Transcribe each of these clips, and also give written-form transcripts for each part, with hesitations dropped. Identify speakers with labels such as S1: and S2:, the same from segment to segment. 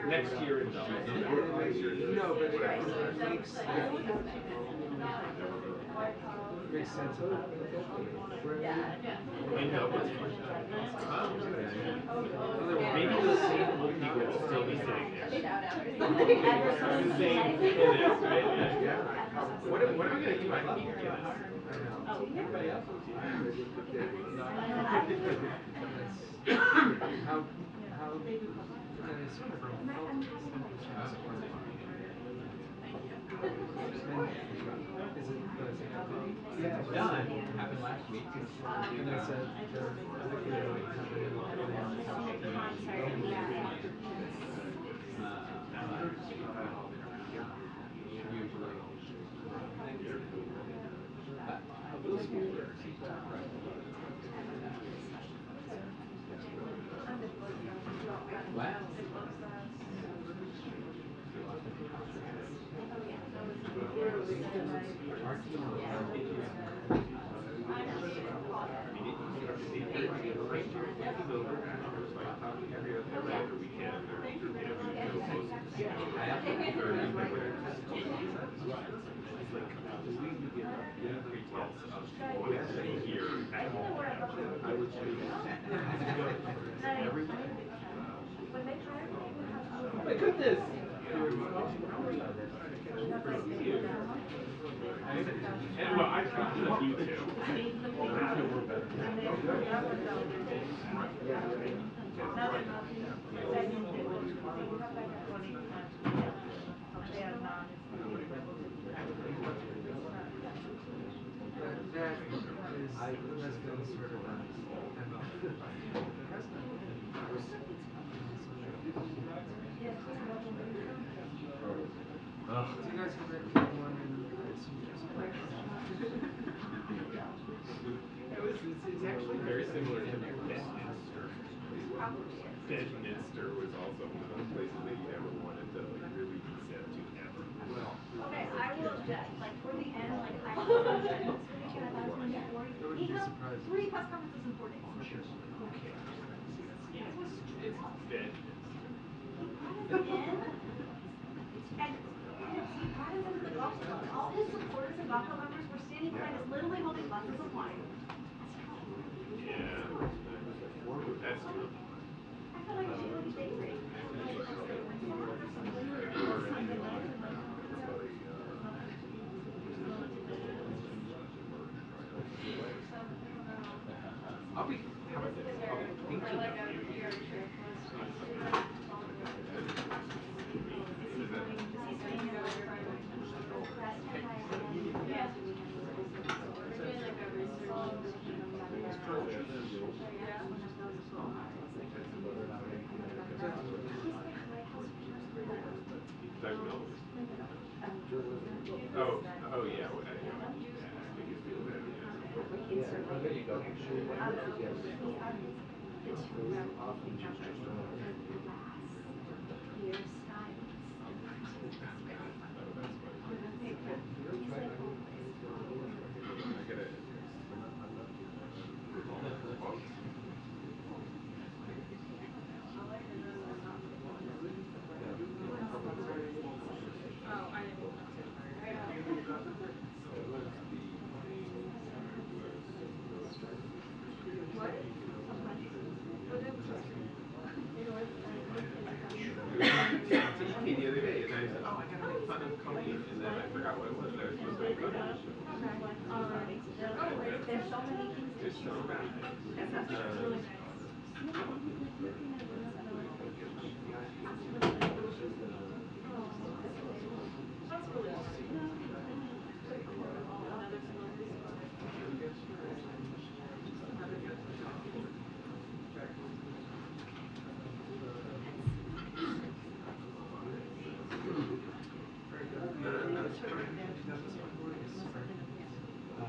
S1: Next year in June.
S2: No, but it makes makes sense of it.
S1: I know, but maybe those same old people will still be sitting there. The same it is, right?
S2: Yeah.
S1: What am I gonna do? I don't hear this.
S2: Everybody else is how and it's sort of is it
S1: Yeah, it's done. It happened last week.
S2: and they said they're
S1: Wow. Oh my goodness! And well, I talked to you too.
S2: that is been sort of do you guys have that one in
S1: It's actually very similar to Bedminster. Bedminster was also one of those places that you never wanted to really be sent to ever.
S3: Okay, I will object. Like toward the end, like I will object.
S2: I wouldn't be surprised.
S3: 3 press conferences in 4 days.
S1: Who cares? It's Bedminster.
S3: He brought us in, and he brought us into the golf club. All his supporters and golf club members were standing behind us, literally holding glasses of wine.
S1: Yeah. That's true.
S3: I feel like she was dating.
S1: I'll be, how about this? I'll be thinking of you. Oh, oh yeah. There you go. The other day, and I said, oh, I gotta make fun of Colleen, and then I forgot what it was that I was supposed to make fun of.
S3: There's so many things.
S1: There's so many things.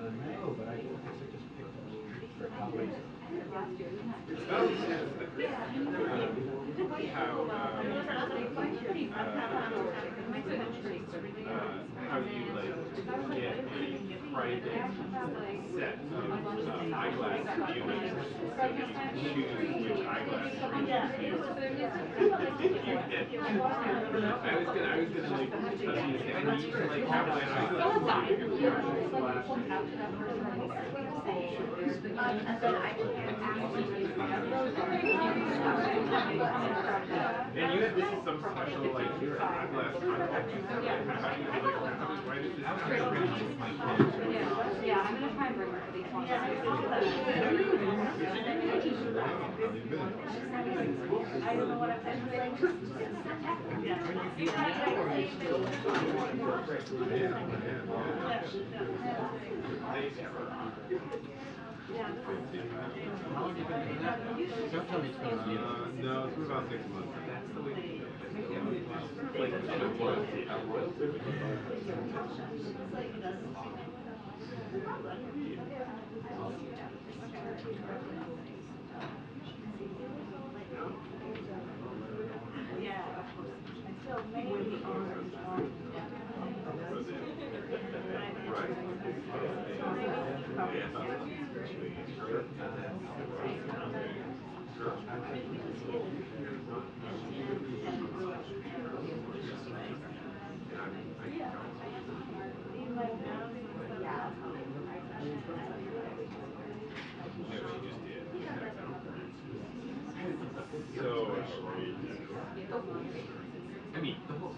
S4: No, but I guess I just picked up for Halloween.
S1: Oh, yes. private set of eyeglass viewers, so that you can choose which eyeglass you use. I was gonna like tell you, I need to like have my eyeglass. And you this is some special like eyeglass contact. How do you like why does this
S4: Yeah, I'm gonna try and bring her to these ones.
S3: I don't know what I'm saying.
S2: How long have you been doing that now? Don't tell me it's been a year.
S1: No, it's been about 6 months. That's the way to do it. So, I mean, the whole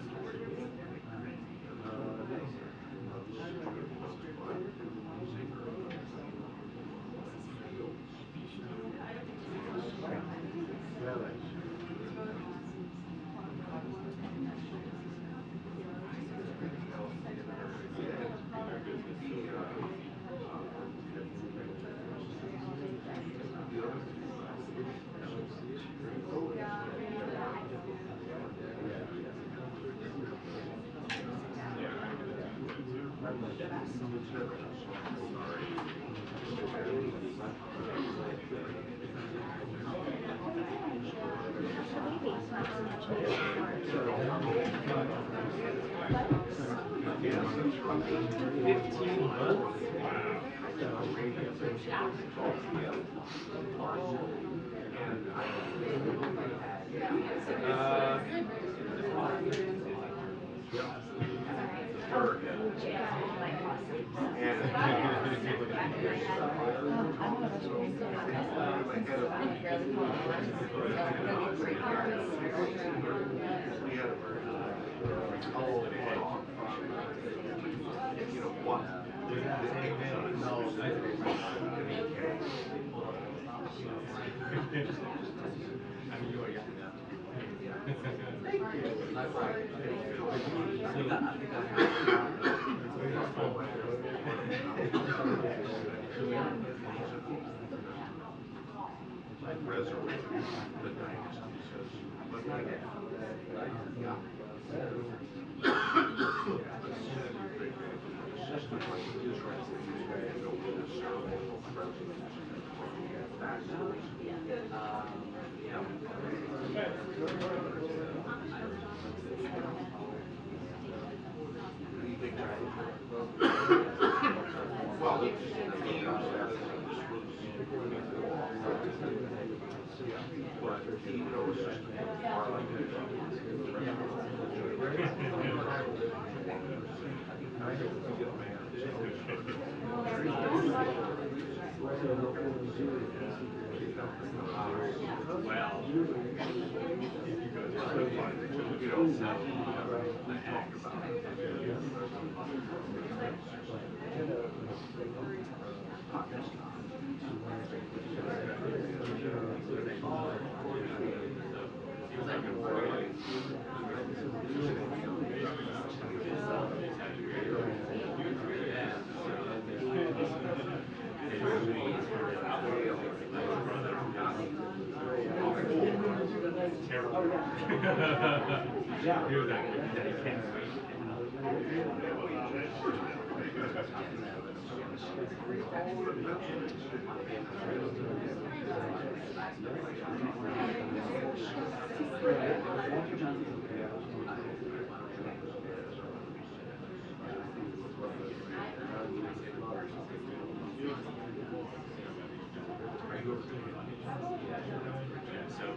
S1: So,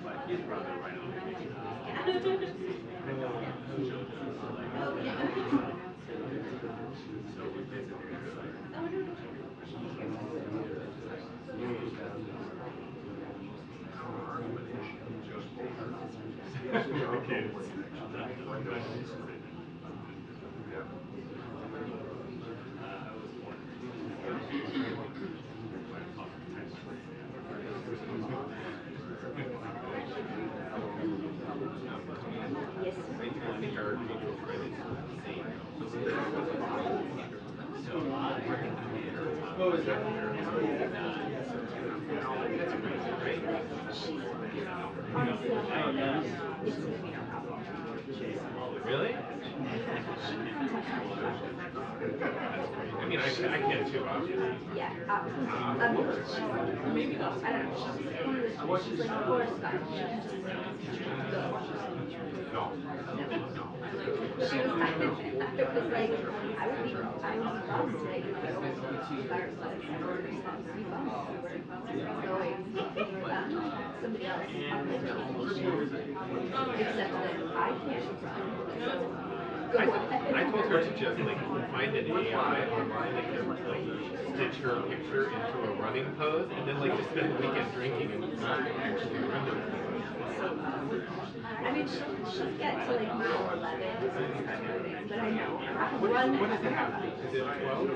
S1: but his brother right on vacation. So we visited. Okay.
S3: Yes.
S1: Really? I mean, I can too, obviously.
S3: Yeah, maybe not. I don't know. She's like forest style. She can just
S1: No.
S3: She was, I was like, I would be bummed like, if I was like, I would be bummed going, somebody else on the vacation, except that I can't run, so go ahead.
S1: I told her to just like find an AI online that can like stitch her picture into a running pose and then like just spend the weekend drinking and not actually running.
S3: I mean, she'll get to like mile 11 and start moving, but I know.
S1: What does it have? Is it 12?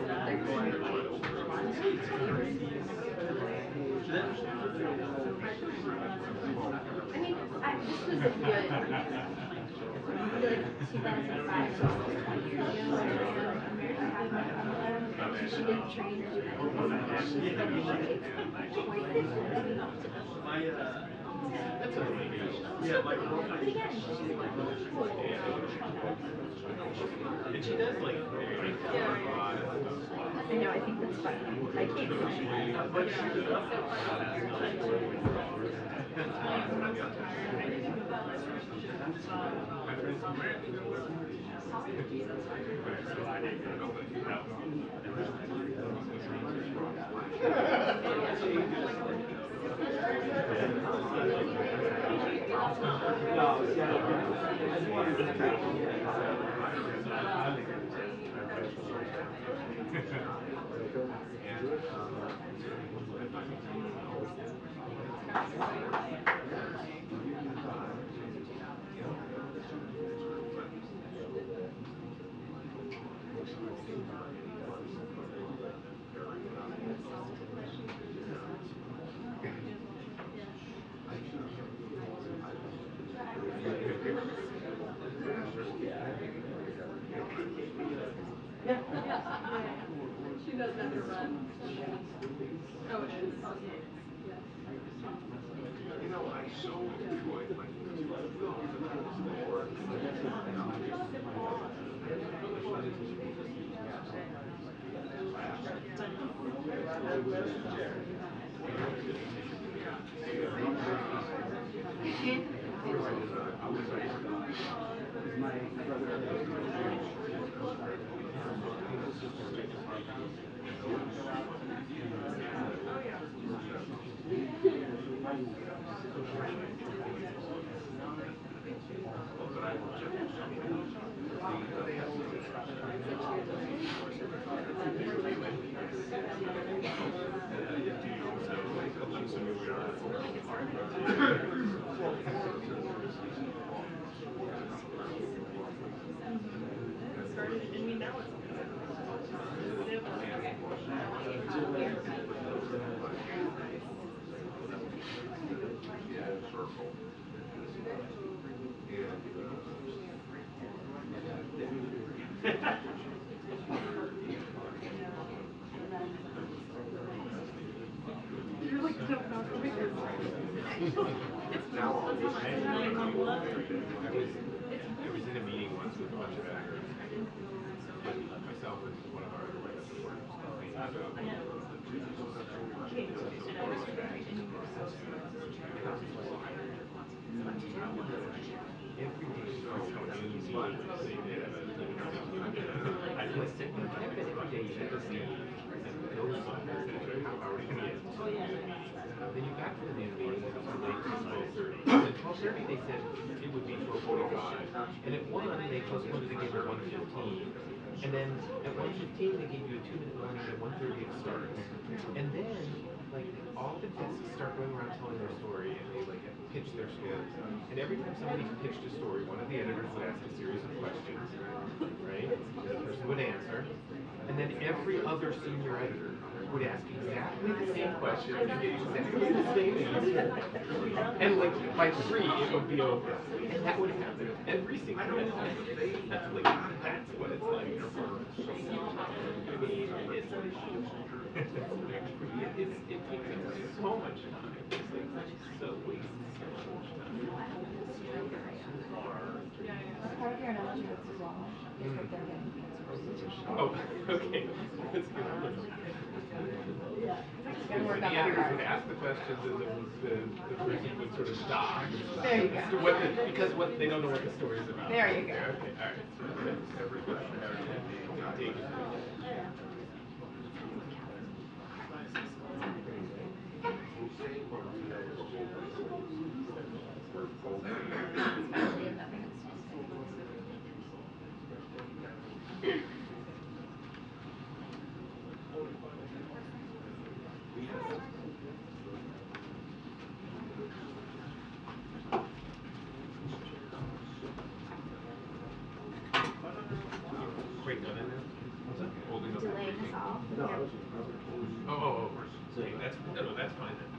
S3: I mean, this was a good, like 2005, so almost 20 years ago, when America had one on she didn't train or do anything. She was like 20.
S1: That's a really good.
S3: Yeah, but again, she's like,
S1: And she does like a lot of stuff.
S3: I know, I think that's funny. I can't
S4: She does never run. Oh, it is.
S1: You know, I so enjoyed my I was in a meeting once with a bunch of actors, myself and one of our Then you got to the main meeting, it was late to 12:30. And at 12:30 they said it would be 12:45. And at 1 they postponed it again to 1:15. And then at 1:15 they gave you a 2-minute warning, and at 1:30 it starts. And then like all the guests start going around telling their story, and they like pitch their skits. And every time somebody pitched a story, one of the editors would ask a series of questions, right? And the person would answer. And then every other senior editor would ask exactly the same question and get exactly the same answer. And like by 3 it would be over. And that would happen every single time. That's like that's what it's like. I mean, it takes up so much time. It's like so wastes so much time.
S5: Part of your analogy with Suzanne is that they're getting answers.
S1: Oh, okay. That's good.
S5: Gotta work
S1: The
S5: on that
S1: editors
S5: part.
S1: would ask the questions, and the person would sort of stop.
S5: There you go.
S1: As to because they don't know what the story is about.
S5: There you go.
S1: Okay, all right. So every question. Take it.
S5: Especially if nothing else.
S1: Wait, no, what's that? Holding up.
S3: Delaying us all.
S1: Oh. Okay, that's fine then.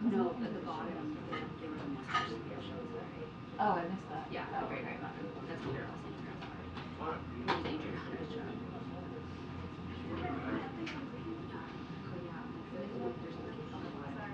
S6: No, at the bottom, there was a mustache suggestion, sorry.
S5: Oh, I missed that.
S6: Yeah,
S5: Oh,
S6: the very, very bottom. That's what they're all saying, sorry. It was Adriana's job. But yeah, there's a cake on the bottom.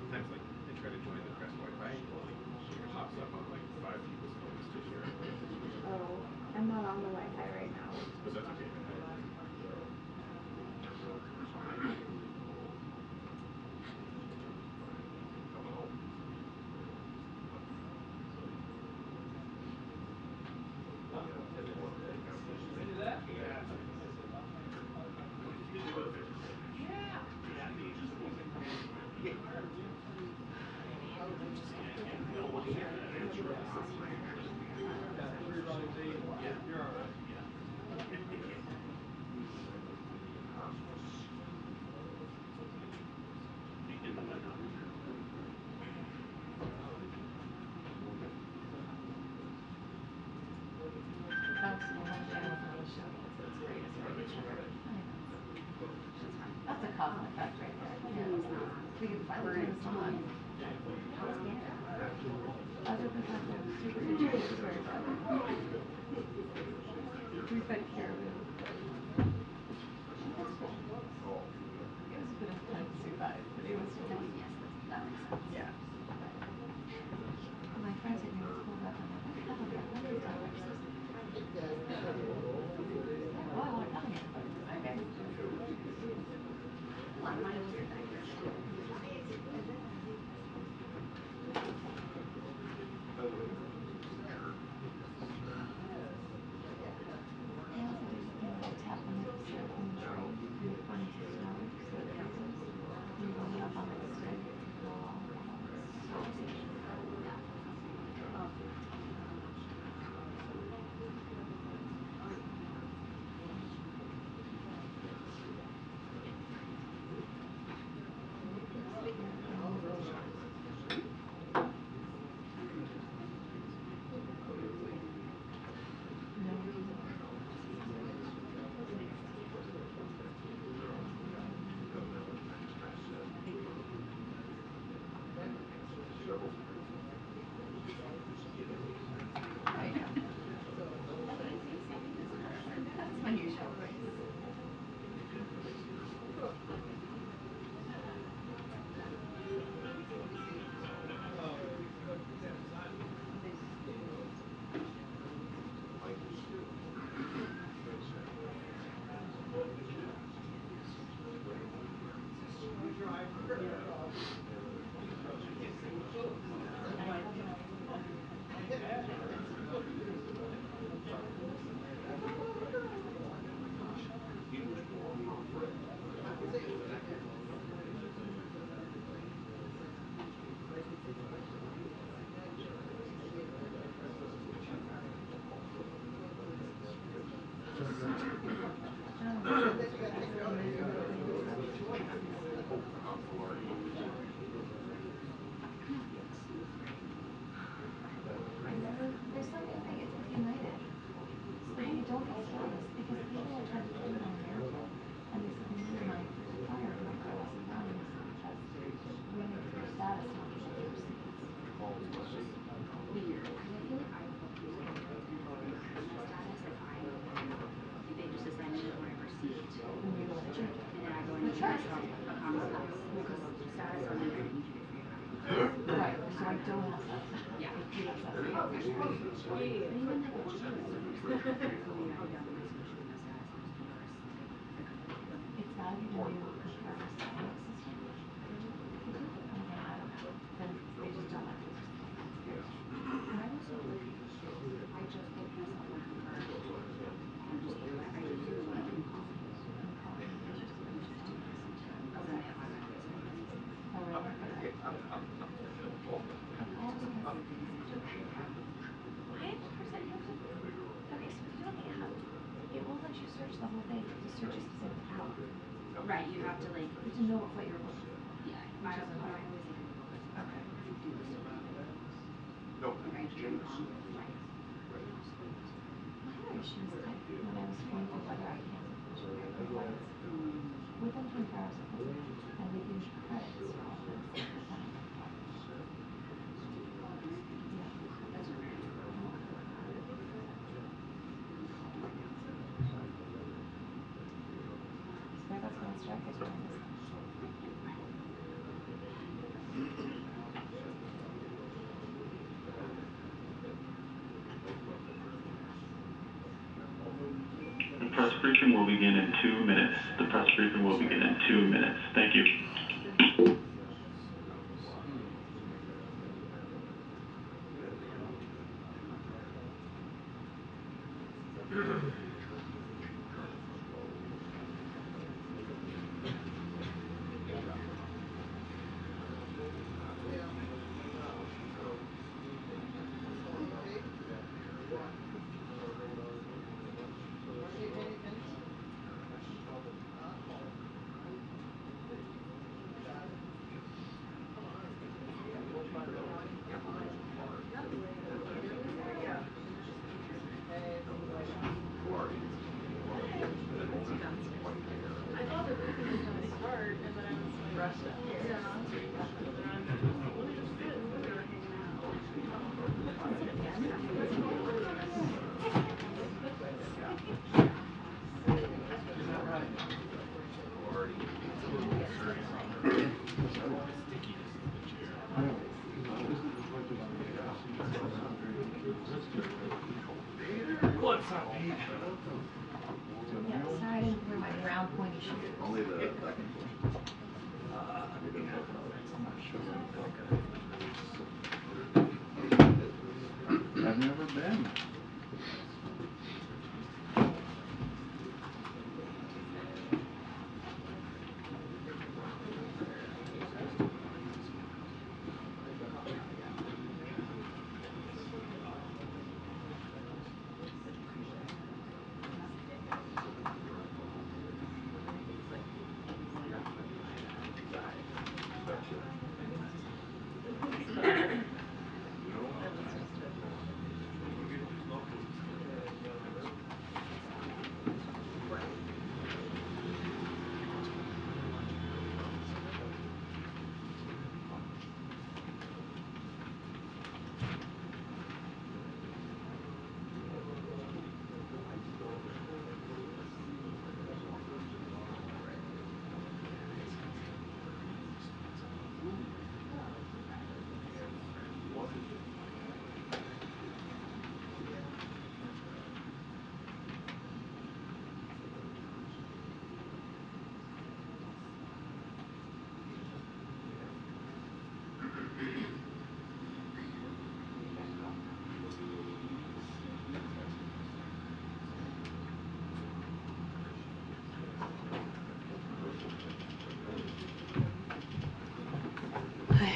S1: Sometimes like they try to join the press Wi-Fi, it pops up on like 5 people's phones to share.
S3: Oh, I'm not on the Wi-Fi right now.
S1: But that's okay.
S5: That's the one thing I wasn't really sure because it's great as a picture. That's a cause and effect right there. Yeah. We can finally turn this on. Other than that, they're super good. It's very clever. We fed caribou. That's cool. It was a bit of a time to survive, but it was fun.
S6: Yes, that makes sense.
S5: Yeah. My friends had never pulled up and I'm like, oh, yeah, $100. Oh, I want to come here. Okay.
S6: A lot of money was in that.
S5: They also do something where they tap on the syrup in the tray and you put it into snow so it freezes. You roll it up on the stick and roll all of it. That's unusual. There's something that it's united. So you don't get stressed because people are trying to put it on America and they said the reason why fire America wasn't running is because we need to their status not to get overseas.
S6: Weird. Because I feel like I booked these airlines and all the status, like they just assign me with whatever seat.
S5: And we go to church.
S6: And then I go into economy class. Because status on the air, you do it for your economy.
S5: Right, so I don't have that.
S6: Yeah.
S5: He does that.
S6: But even like a cheap economy, I got my social media status and just first.
S5: It's not even new comparative status system. Okay, I don't know. Then they just don't like it.
S6: And I was so confused. I just booked myself on Concur and just I didn't know what Right, you have to like,
S5: To know what you're looking for.
S6: yeah, I always think of
S5: Okay.
S6: do this.
S7: Nope.
S6: Right, turn it on.
S5: My hair issues, when I was going through whether I canceled the compliance, within 24 hours of closing, I would use credits for all this. Yeah.
S6: That's weird.
S5: Starbucks going strike is during this.
S8: The press briefing will begin in 2 minutes. The press briefing will begin in 2 minutes. Thank you.
S4: I thought the briefing was gonna start, and then I was like,
S1: Russia.
S4: yeah. So then I was like, let me just sit, and we were hanging out.
S1: What's up, Pete?
S5: Yeah, sorry I didn't wear my brown pointy shoes.
S7: Only the.
S9: I've never been.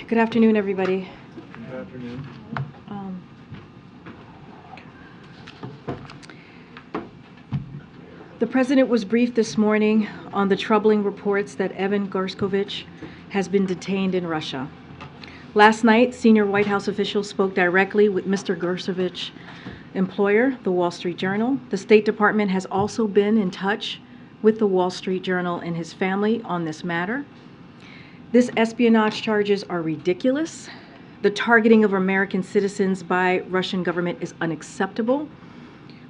S10: Good afternoon, everybody.
S9: Good afternoon.
S10: The President was briefed this morning on the troubling reports that Evan Gershkovich has been detained in Russia. Last night, senior White House officials spoke directly with Mr. Gershovich's employer, the Wall Street Journal. The State Department has also been in touch with the Wall Street Journal and his family on this matter. These espionage charges are ridiculous. The targeting of American citizens by Russian government is unacceptable.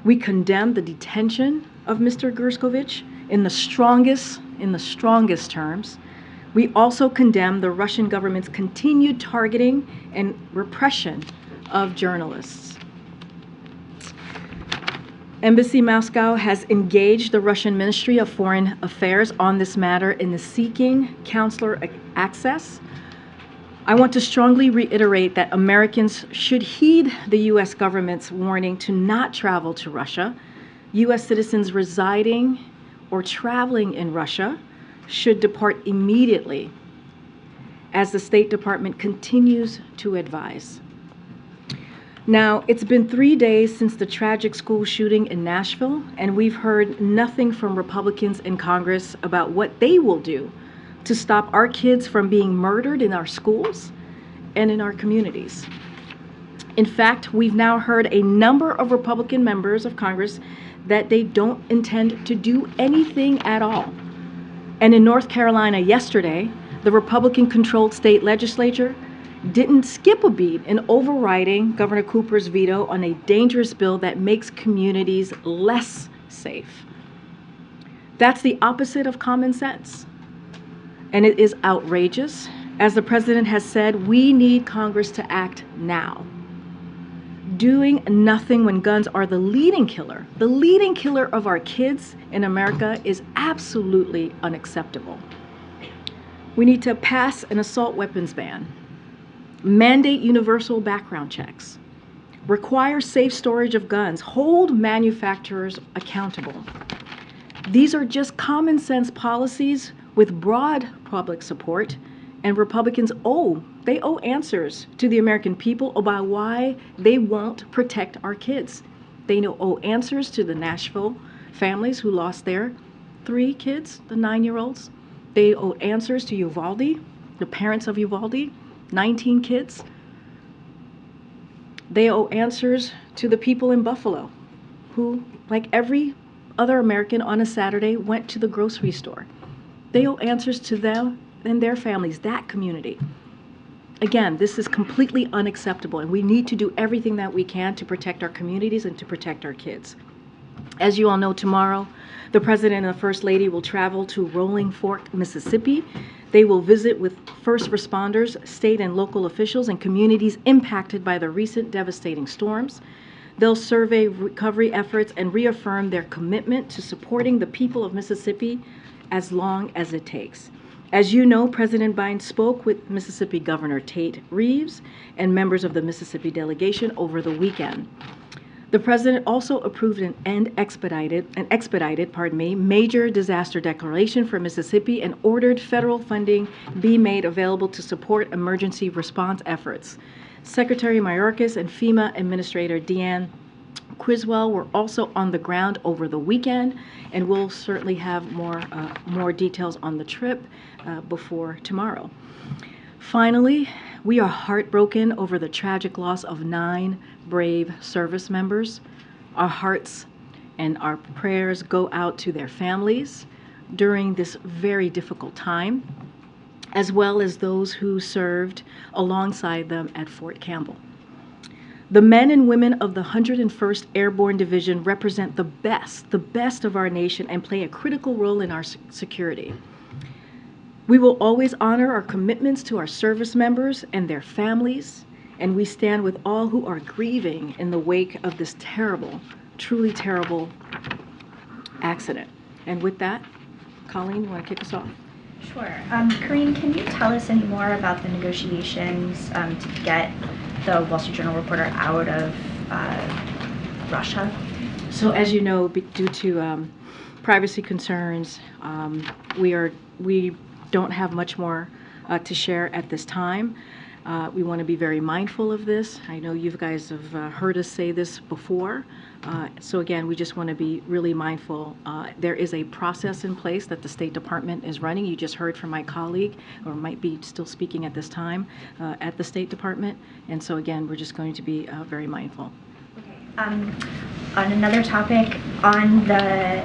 S10: We condemn the detention of Mr. Gershkovich in the strongest terms. We also condemn the Russian government's continued targeting and repression of journalists. Embassy Moscow has engaged the Russian Ministry of Foreign Affairs on this matter in the seeking consular access. I want to strongly reiterate that Americans should heed the U.S. government's warning to not travel to Russia. U.S. citizens residing or traveling in Russia should depart immediately, as the State Department continues to advise. Now, it's been 3 days since the tragic school shooting in Nashville, and we've heard nothing from Republicans in Congress about what they will do to stop our kids from being murdered in our schools and in our communities. In fact, we've now heard a number of Republican members of Congress that they don't intend to do anything at all. And in North Carolina yesterday, the Republican-controlled state legislature didn't skip a beat in overriding Governor Cooper's veto on a dangerous bill that makes communities less safe. That's the opposite of common sense. And it is outrageous. As the president has said, we need Congress to act now. Doing nothing when guns are the leading killer of our kids in America is absolutely unacceptable. We need to pass an assault weapons ban, mandate universal background checks, require safe storage of guns, hold manufacturers accountable. These are just common sense policies with broad public support, and Republicans owe answers to the American people about why they won't protect our kids. They owe answers to the Nashville families who lost their 3 kids, the 9-year-olds. They owe answers to Uvalde, the parents of Uvalde, 19 kids. They owe answers to the people in Buffalo who, like every other American on a Saturday, went to the grocery store. They owe answers to them and their families, that community. Again, this is completely unacceptable, and we need to do everything that we can to protect our communities and to protect our kids. As you all know, tomorrow, the President and the First Lady will travel to Rolling Fork, Mississippi. They will visit with first responders, state and local officials, and communities impacted by the recent devastating storms. They'll survey recovery efforts and reaffirm their commitment to supporting the people of Mississippi as long as it takes. As you know, President Biden spoke with Mississippi Governor Tate Reeves and members of the Mississippi delegation over the weekend. The president also approved an expedited major disaster declaration for Mississippi and ordered federal funding be made available to support emergency response efforts. Secretary Mayorkas and FEMA Administrator Deanne Criswell were also on the ground over the weekend, and we'll certainly have more details on the trip before tomorrow. Finally, we are heartbroken over the tragic loss of 9 brave service members. Our hearts and our prayers go out to their families during this very difficult time, as well as those who served alongside them at Fort Campbell. The men and women of the 101st Airborne Division represent the best of our nation, and play a critical role in our security. We will always honor our commitments to our service members and their families, and we stand with all who are grieving in the wake of this terrible, truly terrible accident. And with that, Colleen, you want to kick us off?
S11: Sure. Karine, can you tell us any more about the negotiations to get the Wall Street Journal reporter out of Russia?
S10: So as you know, due to privacy concerns, we don't have much more to share at this time. We want to be very mindful of this. I know you guys have heard us say this before. So again, we just want to be really mindful. There is a process in place that the State Department is running. You just heard from my colleague, or might be still speaking at this time, at the State Department. And so again, we're just going to be very mindful.
S11: Okay. On another topic, on the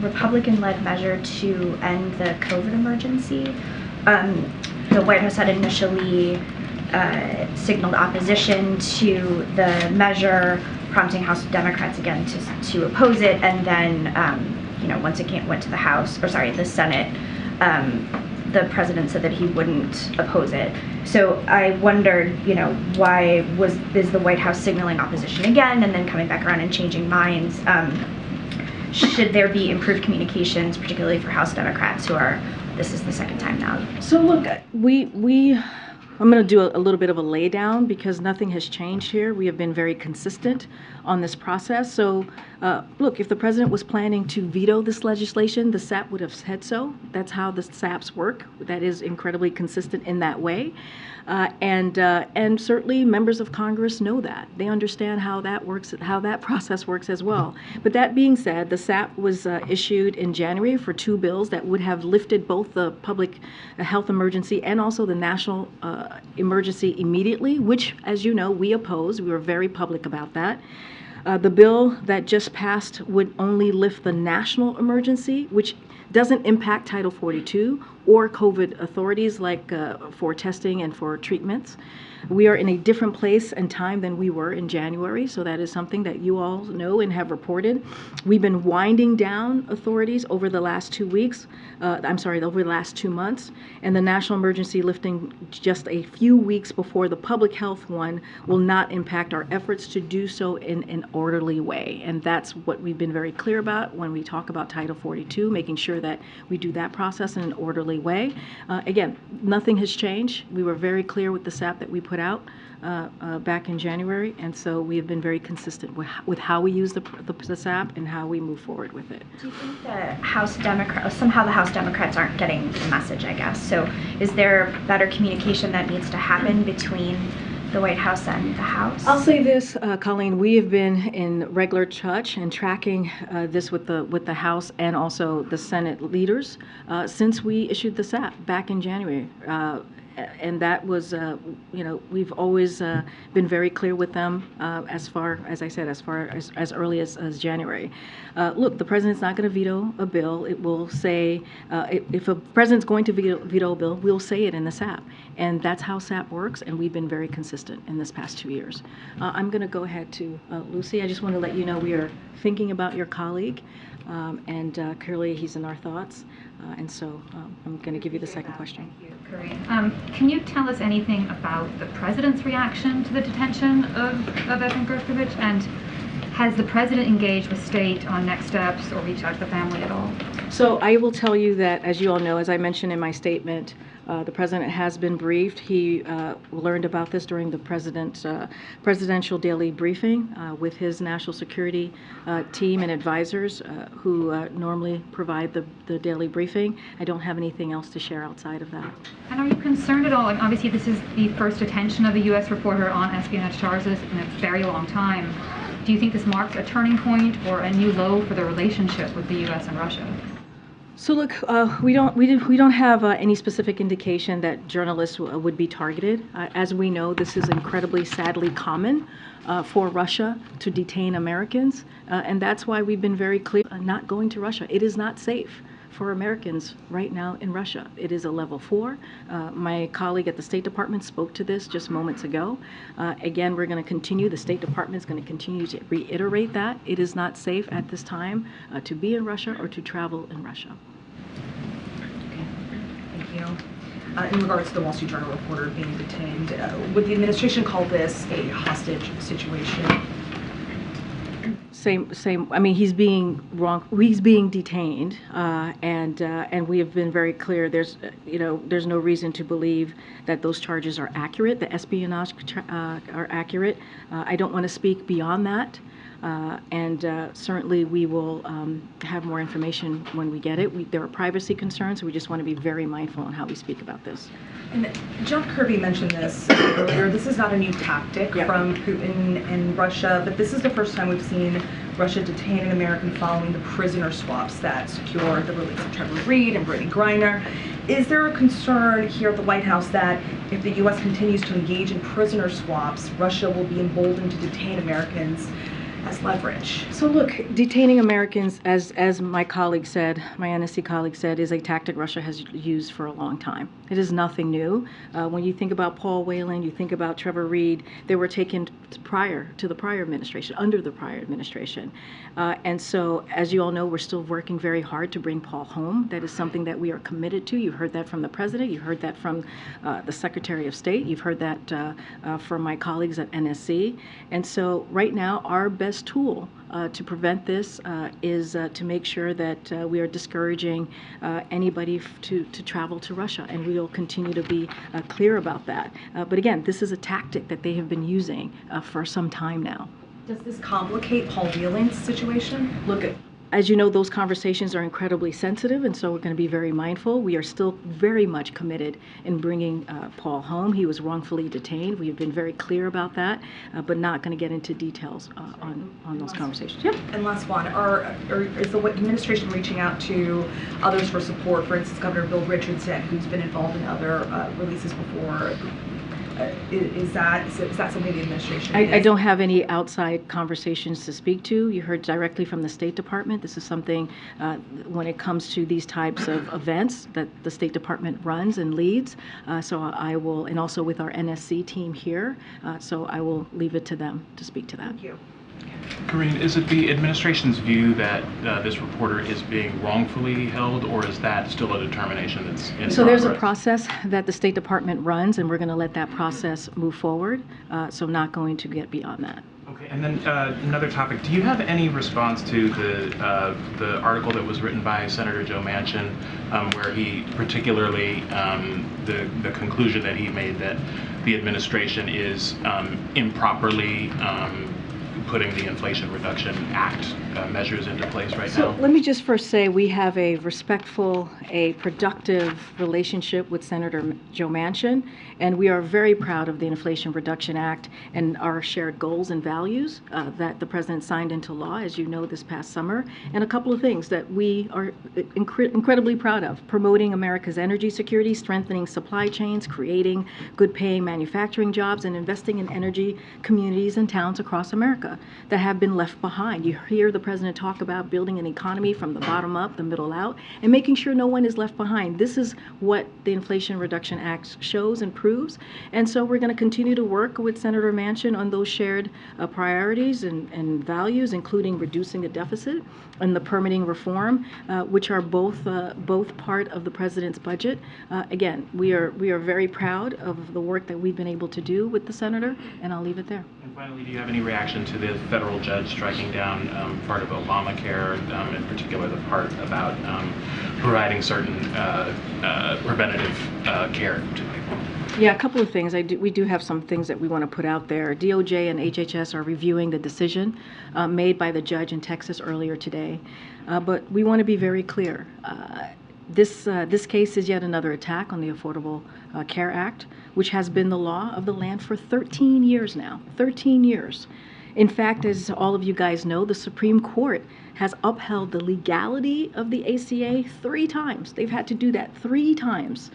S11: Republican-led measure to end the COVID emergency, the White House had initially signaled opposition to the measure, prompting House Democrats again to oppose it, and then once it went to the Senate, the president said that he wouldn't oppose it. So I wondered, why is the White House signaling opposition again and then coming back around and changing minds? Should there be improved communications, particularly for House Democrats this is the second time now?
S10: So look, we I'm going to do a little bit of a lay down because nothing has changed here. We have been very consistent on this process. So, look, if the president was planning to veto this legislation, the SAP would have said so. That's how the SAPs work. That is incredibly consistent in that way. And certainly members of Congress know that. They understand how that works, how that process works as well. But that being said, the SAP was issued in January for 2 bills that would have lifted both the public health emergency and also the national emergency immediately, which, as you know, we oppose. We were very public about that. The bill that just passed would only lift the national emergency, which doesn't impact Title 42 or COVID authorities like for testing and for treatments. We are in a different place and time than we were in January, so that is something that you all know and have reported. We've been winding down authorities over the last 2 weeks, over the last 2 months, and the national emergency lifting just a few weeks before the public health one will not impact our efforts to do so in an orderly way. And that's what we've been very clear about when we talk about Title 42, making sure that we do that process in an orderly way. Again, nothing has changed. We were very clear with the SAP that we put out back in January, and so we have been very consistent with how we use the SAP and how we move forward with it.
S11: Do you think the somehow the House Democrats aren't getting the message, I guess? So is there better communication that needs to happen between the White House and the House?
S10: I'll say this, Colleen, we have been in regular touch and tracking this with the House and also the Senate leaders since we issued the SAP back in January. And that was, we've always been very clear with them as far as early as January. Look, the president's not going to veto a bill. It will say, if a president's going to veto a bill, we'll say it in the SAP. And that's how SAP works, and we've been very consistent in this past 2 years. I'm going to go ahead to Lucy. I just want to let you know we are thinking about your colleague, and clearly he's in our thoughts. And so I'm going to give you the second question.
S12: Thank you, Karine. Can you tell us anything about the president's reaction to the detention of Evan Gershkovich? And has the president engaged with state on next steps or reached out to the family at all?
S10: So I will tell you that, as you all know, as I mentioned in my statement, the president has been briefed. He learned about this during the presidential daily briefing with his national security team and advisors who normally provide the daily briefing. I don't have anything else to share outside of that.
S12: And are you concerned at all? Obviously, this is the first detention of a U.S. reporter on espionage charges in a very long time. Do you think this marks a turning point or a new low for the relationship with the U.S. and Russia?
S10: So look, we don't have any specific indication that journalists would be targeted. As we know, this is incredibly, sadly common for Russia to detain Americans, and that's why we've been very clear not going to Russia. It is not safe for Americans right now in Russia. It is a level 4. My colleague at the State Department spoke to this just moments ago. Again, we're going to continue, the State Department is going to continue to reiterate that. It is not safe at this time to be in Russia or to travel in Russia.
S13: Okay, thank you. In regards to the Wall Street Journal reporter being detained, would the administration call this a hostage situation?
S10: Same. I mean, he's being detained, and we have been very clear. There's no reason to believe that those charges are accurate. The espionage are accurate. I don't want to speak beyond that, and certainly we will have more information when we get it. There are privacy concerns, so we just want to be very mindful on how we speak about this.
S13: And John Kirby mentioned this earlier. This is not a new tactic from Putin and Russia, but this is the first time we've seen Russia detain an American following the prisoner swaps that secured the release of Trevor Reed and Brittany Griner. Is there a concern here at the White House that if the U.S. continues to engage in prisoner swaps, Russia will be emboldened to detain Americans as leverage?
S10: So look, detaining Americans, as my colleague said, my NSC colleague said, is a tactic Russia has used for a long time. It is nothing new. When you think about Paul Whelan, you think about Trevor Reed, they were taken prior to the prior administration, under the prior administration. And so, as you all know, we're still working very hard to bring Paul home. That is something that we are committed to. You've heard that from the president. You heard that from the Secretary of State. You've heard that from my colleagues at NSC. And so right now, our best best tool to prevent this is to make sure that we are discouraging anybody to travel to Russia, and we will continue to be clear about that. But again, this is a tactic that they have been using for some time now.
S13: Does this complicate Paul Whelan's situation?
S10: Look, as you know, those conversations are incredibly sensitive, and so we're going to be very mindful. We are still very much committed in bringing Paul home. He was wrongfully detained. We have been very clear about that, but not going to get into details on those conversations. Yep.
S13: And last one, is the administration reaching out to others for support? For instance, Governor Bill Richardson, who's been involved in other releases before. Is that something the administration
S10: I don't have any outside conversations to speak to. You heard directly from the State Department. This is something, when it comes to these types of events, that the State Department runs and leads. So I will, and also with our NSC team here, so I will leave it to them to speak to that.
S13: Thank you.
S14: Karine, is it the administration's view that this reporter is being wrongfully held, or is that still a determination that's in progress?
S10: So there's a process that the State Department runs, and we're going to let that process move forward. So I'm not going to get beyond that.
S14: Okay, and then another topic. Do you have any response to the article that was written by Senator Joe Manchin, where he particularly the conclusion that he made that the administration is improperly putting the Inflation Reduction Act measures into place right now?
S10: So let me just first say we have a respectful, a productive relationship with Senator Joe Manchin, and we are very proud of the Inflation Reduction Act and our shared goals and values that the President signed into law, as you know, this past summer, and a couple of things that we are incredibly proud of: promoting America's energy security, strengthening supply chains, creating good-paying manufacturing jobs, and investing in energy communities and towns across America that have been left behind. You hear the President talk about building an economy from the bottom up, the middle out, and making sure no one is left behind. This is what the Inflation Reduction Act shows and proves. And so we're going to continue to work with Senator Manchin on those shared priorities and values, including reducing the deficit and the permitting reform, which are both part of the President's budget. Again, we are very proud of the work that we've been able to do with the Senator, and I'll leave it there.
S14: And finally, do you have any reaction to the federal judge striking down part of Obamacare, in particular the part about providing certain preventative care to people?
S10: Yeah, a couple of things. We do have some things that we want to put out there. DOJ and HHS are reviewing the decision made by the judge in Texas earlier today, but we want to be very clear. This case is yet another attack on the Affordable Care Act, which has been the law of the land for 13 years now. 13 years. In fact, as all of you guys know, the Supreme Court has upheld the legality of the ACA 3 times. They've had to do that 3 times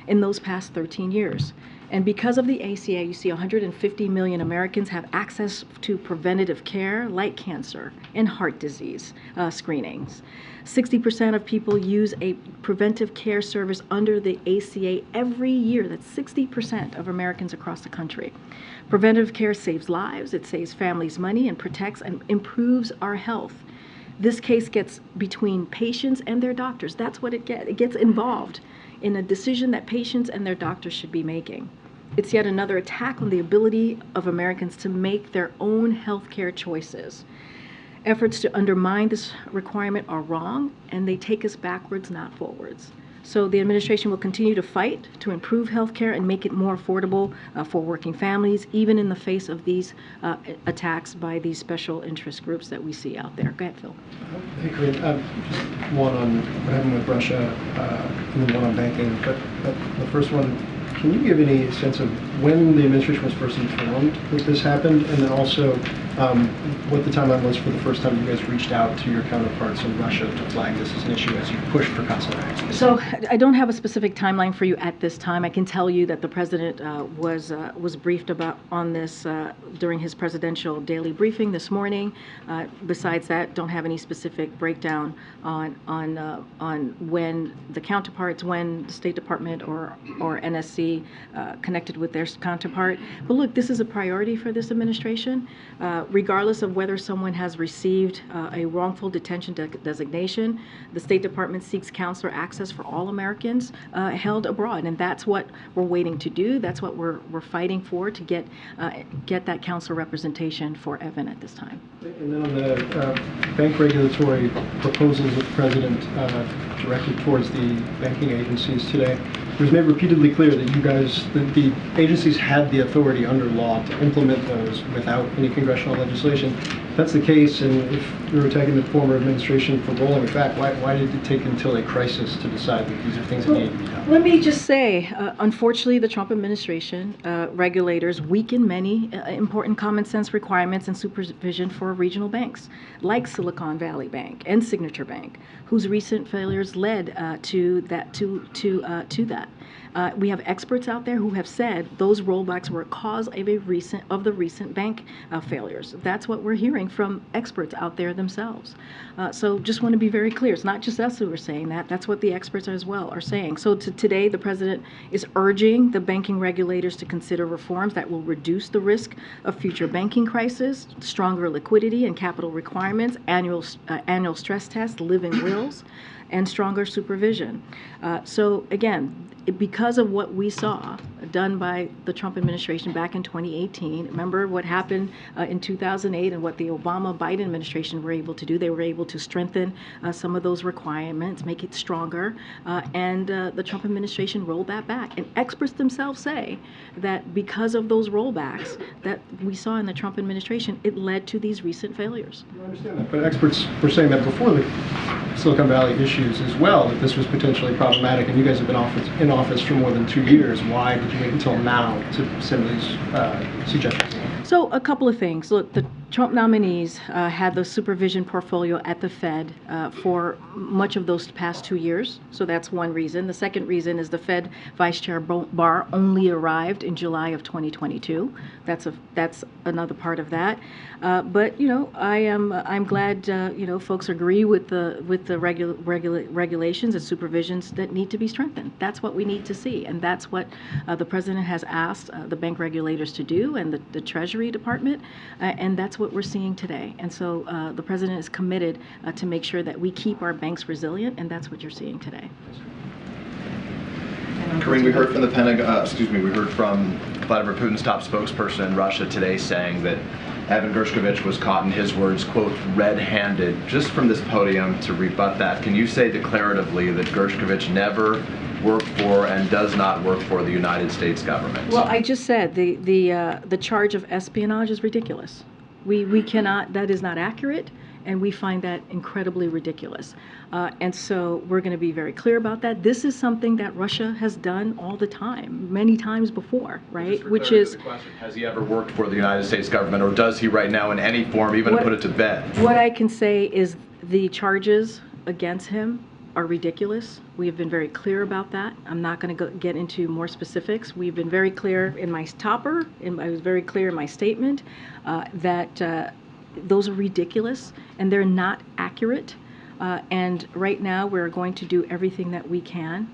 S10: in those past 13 years. And because of the ACA, you see 150 million Americans have access to preventative care like cancer and heart disease screenings. 60% of people use a preventive care service under the ACA every year. That's 60% of Americans across the country. Preventive care saves lives, it saves families money, and protects and improves our health. This case gets between patients and their doctors. That's what it gets. It gets involved in a decision that patients and their doctors should be making. It's yet another attack on the ability of Americans to make their own healthcare choices. Efforts to undermine this requirement are wrong, and they take us backwards, not forwards. So the administration will continue to fight to improve healthcare and make it more affordable for working families, even in the face of these attacks by these special interest groups that we see out there. Go ahead, Phil.
S15: Hey, Karine. Just one on what happened with Russia, and then one on banking. But the first one, can you give any sense of when the administration was first informed that this happened, and then also what the timeline was for the first time you guys reached out to your counterparts in Russia to flag this as an issue as you pushed for consular access?
S10: So I don't have a specific timeline for you at this time. I can tell you that the President was briefed on this during his presidential daily briefing this morning. Besides that, don't have any specific breakdown on when the counterparts, when the State Department or NSC connected with their counterpart. But look, this is a priority for this administration. regardless of whether someone has received a wrongful detention designation, the State Department seeks consular access for all Americans held abroad, and that's what we're waiting to do. That's what we're fighting for, to get that consular representation for Evan at this time.
S15: And then on the bank regulatory proposals that the President directed towards the banking agencies today, it was made repeatedly clear that the agencies had the authority under law to implement those without any congressional legislation. If that's the case, and if we were attacking the former administration for rolling it back, why did it take until a crisis to decide that these are things that need to be done?
S10: Let me just say, unfortunately, the Trump administration regulators weaken many important common sense requirements and supervision for regional banks, like Silicon Valley Bank and Signature Bank, whose recent failures led to that. We have experts out there who have said those rollbacks were a cause of the recent bank failures. That's what we're hearing from experts out there themselves. So just want to be very clear. It's not just us who are saying that. That's what the experts as well are saying. So today, the President is urging the banking regulators to consider reforms that will reduce the risk of future banking crises, stronger liquidity and capital requirements, annual stress tests, living wills, and stronger supervision. So again, because of what we saw done by the Trump administration back in 2018, remember what happened in 2008 and what the Obama-Biden administration were able to do. They were able to strengthen some of those requirements, make it stronger, and the Trump administration rolled that back. And experts themselves say that because of those rollbacks that we saw in the Trump administration, it led to these recent failures.
S15: I understand that, but experts were saying that before the Silicon Valley issues as well, that this was potentially problematic, and you guys have been in office for more than 2 years. Why did you wait until now to send these suggestions?
S10: So a couple of things. Look, the Trump nominees had the supervision portfolio at the Fed for much of those past 2 years. So that's one reason. The second reason is the Fed Vice Chair Barr only arrived in July of 2022. That's another part of that. But you know, I'm glad folks agree with the regulations and supervisions that need to be strengthened. That's what we need to see, and that's what the President has asked the bank regulators to do, and the Treasury Department, and that's what we're seeing today. And so the President is committed to make sure that we keep our banks resilient, and that's what you're seeing today.
S7: Karine, we heard from the Pentagon. We heard from Vladimir Putin's top spokesperson in Russia today saying that Evan Gershkovich was caught, in his words, quote, red-handed. Just from this podium to rebut that, can you say declaratively that Gershkovich never worked for and does not work for the United States government?
S10: Well, I just said the charge of espionage is ridiculous. We cannot. That is not accurate, and we find that incredibly ridiculous. And so we're going to be very clear about that. This is something that Russia has done all the time, many times before, right? Which is,
S7: has he ever worked for the United States government, or does he right now in any form, even to put it to bed?
S10: What I can say is the charges against him are ridiculous. We have been very clear about that. I'm not going to get into more specifics. We've been very clear in my topper, and I was very clear in my statement that those are ridiculous and they're not accurate. And right now we're going to do everything that we can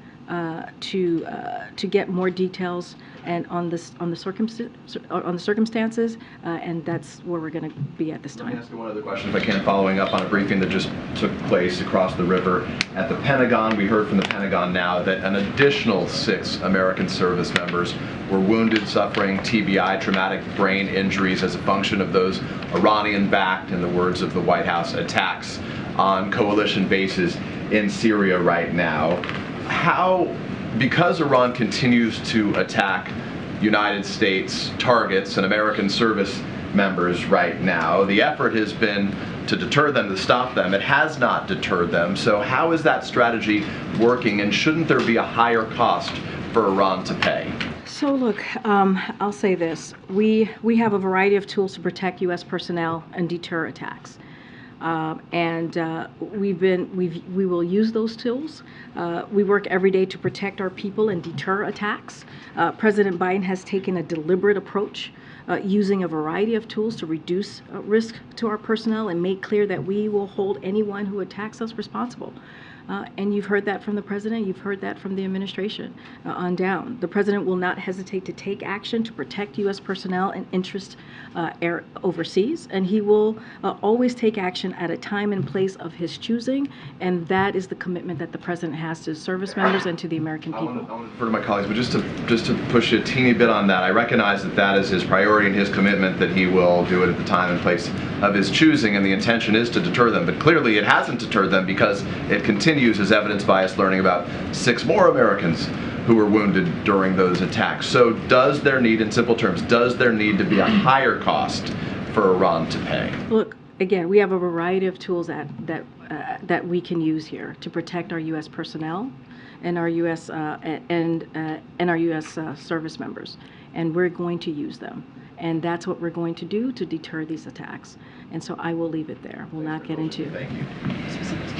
S10: to get more details and on the circumstances, and that's where we're going to be at this time.
S7: Let me ask you one other question, if I can, following up on a briefing that just took place across the river at the Pentagon. We heard from the Pentagon now that an additional 6 American service members were wounded, suffering TBI, traumatic brain injuries, as a function of those Iranian-backed, in the words of the White House, attacks on coalition bases in Syria right now. Because Iran continues to attack United States targets and American service members right now, the effort has been to deter them, to stop them. It has not deterred them. So how is that strategy working, and shouldn't there be a higher cost for Iran to pay?
S10: So look, I'll say this. We have a variety of tools to protect U.S. personnel and deter attacks. We will use those tools. We work every day to protect our people and deter attacks. President Biden has taken a deliberate approach, using a variety of tools to reduce risk to our personnel and make clear that we will hold anyone who attacks us responsible. And you've heard that from the president, you've heard that from the administration on down. The president will not hesitate to take action to protect U.S. personnel and interests overseas, and he will always take action at a time and place of his choosing, and that is the commitment that the president has to service members and to the American people.
S7: I want to refer to my colleagues, but just to push a teeny bit on that, I recognize that that is his priority and his commitment, that he will do it at the time and place of his choosing, and the intention is to deter them. But clearly it hasn't deterred them, because it continues, as evidenced by us learning about 6 more Americans who were wounded during those attacks. So does there need, in simple terms, does there need to be a higher cost for Iran to pay?
S10: Look, again, we have a variety of tools that we can use here to protect our U.S. personnel and our U.S. and our U.S. Service members, and we're going to use them. And that's what we're going to do to deter these attacks. And so I will leave it there. We'll not get into specifics.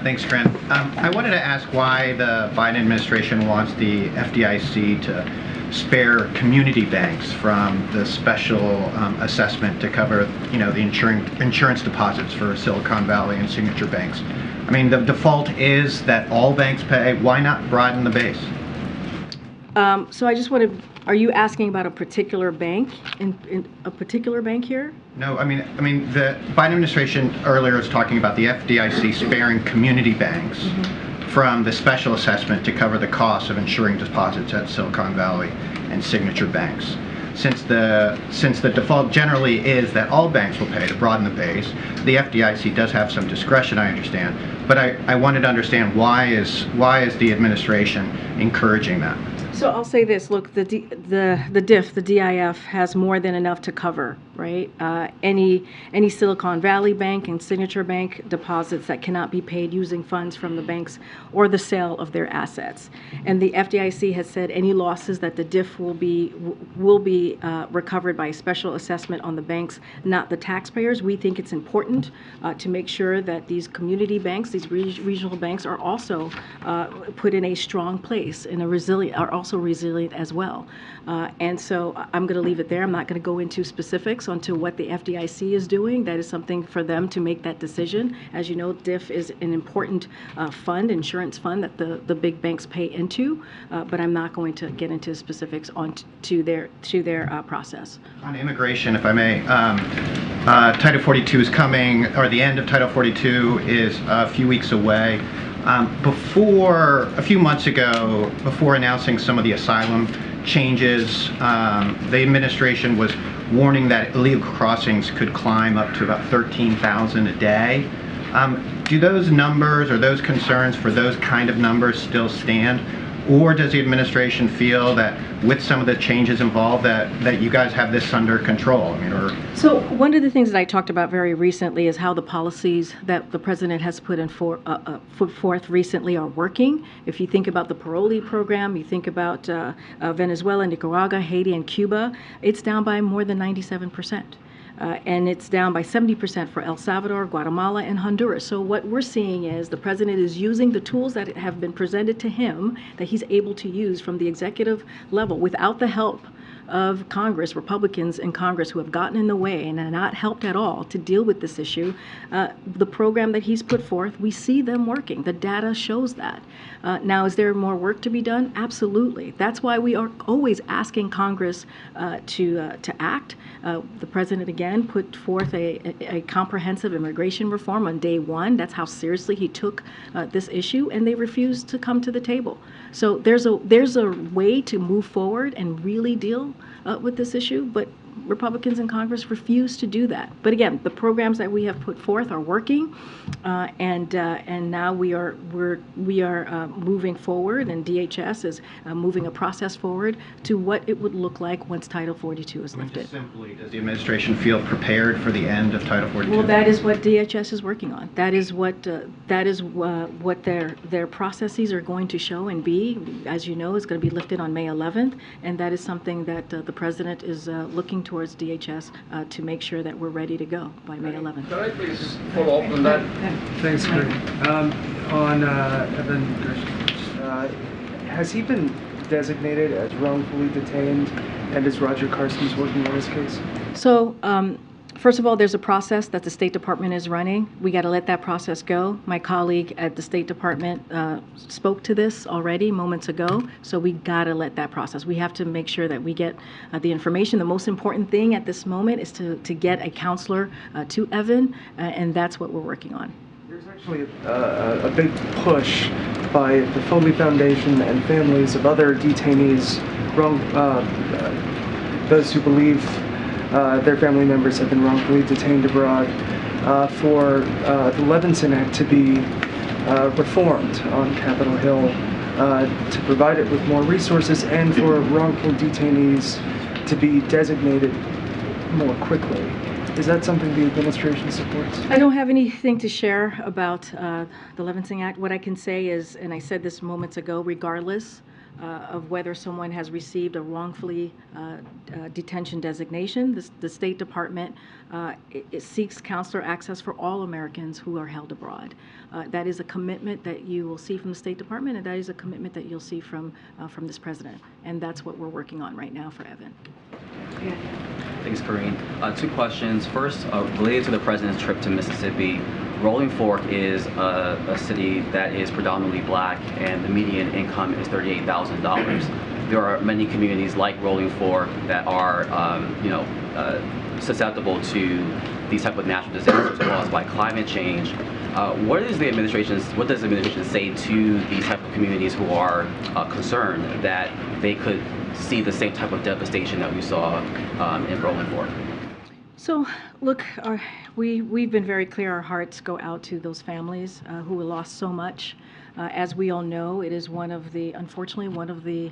S16: Thanks, Karine. I wanted to ask why the Biden administration wants the FDIC to spare community banks from the special assessment to cover, the insurance deposits for Silicon Valley and signature banks. I mean, the default is that all banks pay. Why not broaden the base?
S10: So I just want to. Are you asking about a particular bank, in a particular bank here?
S16: No, I mean the Biden administration earlier was talking about the FDIC sparing community banks from the special assessment to cover the cost of insuring deposits at Silicon Valley and signature banks. Since the default generally is that all banks will pay to broaden the base, the FDIC does have some discretion, I understand. But I wanted to understand why is the administration encouraging that?
S10: So I'll say this, look, the DIF has more than enough to cover, right? Any Silicon Valley Bank and Signature Bank deposits that cannot be paid using funds from the banks or the sale of their assets. And the FDIC has said any losses that the DIF will be recovered by a special assessment on the banks, not the taxpayers. We think it's important to make sure that these community banks, these regional banks, are also put in a strong place, in a resilient as well. And so I'm going to leave it there. I'm not going to go into specifics onto what the FDIC is doing. That is something for them to make that decision. As you know, DIF is an important insurance fund that the big banks pay into, but I'm not going to get into specifics to their process. On
S16: immigration, if I may, Title 42 is coming, or the end of Title 42 is a few weeks away. A few months ago, before announcing some of the asylum changes, the administration was warning that illegal crossings could climb up to about 13,000 a day. Do those numbers or those concerns for those kind of numbers still stand? Or does the administration feel that with some of the changes involved that you guys have this under control?
S10: So one of the things that I talked about very recently is how the policies that the president has put forth recently are working. If you think about the parole program, you think about Venezuela, Nicaragua, Haiti, and Cuba, it's down by more than 97%. And it's down by 70% for El Salvador, Guatemala, and Honduras. So what we're seeing is the president is using the tools that have been presented to him that he's able to use from the executive level without the help of Congress, Republicans in Congress who have gotten in the way and are not helped at all to deal with this issue. The program that he's put forth, we see them working. The data shows that. Now, is there more work to be done? Absolutely. That's why we are always asking Congress to act. The president, again, put forth a comprehensive immigration reform on day one. That's how seriously he took this issue, and they refused to come to the table. So there's a way to move forward and really deal with this issue, but Republicans in Congress refuse to do that. But again, the programs that we have put forth are working, and now we are moving forward, and DHS is moving a process forward to what it would look like once Title 42 is lifted.
S16: Just simply, does the administration feel prepared for the end of Title 42?
S10: Well, that is what DHS is working on. That is what their processes are going to show and be. As you know, it's going to be lifted on May 11th, and that is something that the president is looking towards DHS to make sure that we're ready to go by May 11th.
S2: Can I please follow up on that? Thanks, Karine. On Evan Gershkovich, has he been designated as wrongfully detained, and is Roger Carstens working on his case?
S10: So First of all, there's a process that the State Department is running. We got to let that process go. My colleague at the State Department spoke to this already moments ago, so we got to let that process. We have to make sure that we get the information. The most important thing at this moment is to get a counselor to Evan, and that's what we're working on.
S2: There's actually a big push by the Foley Foundation and families of other detainees, those who believe their family members have been wrongfully detained abroad, for the Levinson Act to be reformed on Capitol Hill, to provide it with more resources and for wrongful detainees to be designated more quickly. Is that something the administration supports?
S10: I don't have anything to share about the Levinson Act. What I can say is, and I said this moments ago, regardless of whether someone has received a wrongfully detention designation, the State Department it seeks counselor access for all Americans who are held abroad. That is a commitment that you will see from the State Department, and that is a commitment that you'll see from this president. And that's what we're working on right now for Evan. Yeah.
S17: Thanks, Karine. Two questions. First, related to the president's trip to Mississippi. Rolling Fork is a city that is predominantly black, and the median income is $38,000. There are many communities like Rolling Fork that are, susceptible to these type of natural disasters caused by climate change. What does the administration say to these type of communities who are concerned that they could see the same type of devastation that we saw in Rolling Fork?
S10: So, look, we've been very clear. Our hearts go out to those families who lost so much. As we all know, it is unfortunately, one of the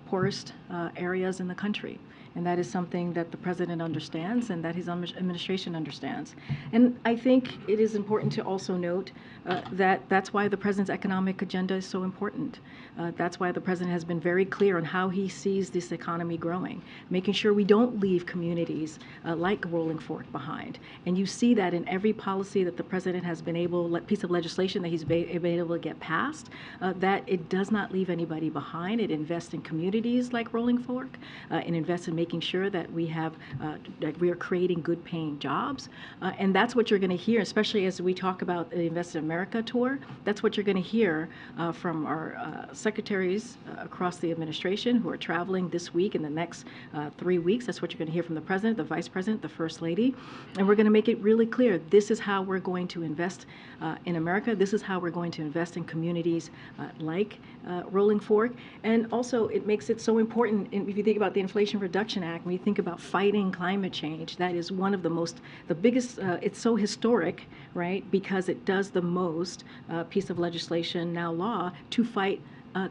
S10: poorest areas in the country. And that is something that the president understands and that his administration understands. And I think it is important to also note that that's why the president's economic agenda is so important. That's why the president has been very clear on how he sees this economy growing, making sure we don't leave communities like Rolling Fork behind. And you see that in every policy that the president has been piece of legislation that he's been able to get passed, that it does not leave anybody behind. It invests in communities like Rolling Fork. It invests in making sure that we are creating good paying jobs. And that's what you're going to hear, especially as we talk about the Invest in America tour. That's what you're going to hear from our secretaries across the administration who are traveling this week and the next 3 weeks. That's what you're going to hear from the president, the vice president, the first lady. And we're going to make it really clear, this is how we're going to invest in America. This is how we're going to invest in communities like Rolling Fork. And also, it makes it so important, if you think about the Inflation Reduction Act, when you think about fighting climate change, that is one of the biggest, it's so historic, right, because it does the most piece of legislation, now law, to fight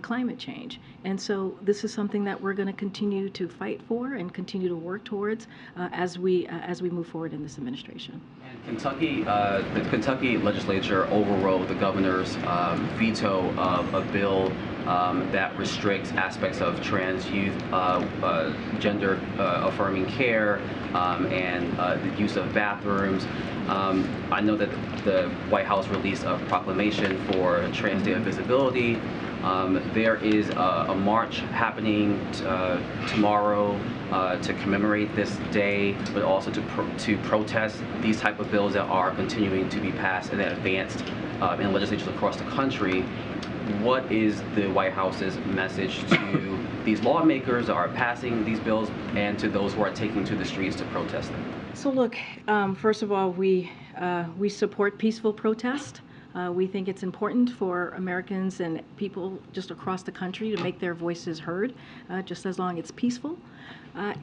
S10: climate change. And so this is something that we're going to continue to fight for and continue to work towards as we move forward in this administration.
S17: And the Kentucky legislature overrode the governor's veto of a bill that restricts aspects of trans youth gender affirming care and the use of bathrooms. I know that the White House released a proclamation for Trans Day of Visibility. There is a march happening tomorrow to commemorate this day, but also to protest these type of bills that are continuing to be passed and advanced in legislatures across the country. What is the White House's message to these lawmakers that are passing these bills and to those who are taking to the streets to protest them?
S10: So look, first of all, we support peaceful protest. We think it's important for Americans and people just across the country to make their voices heard, just as long as it's peaceful.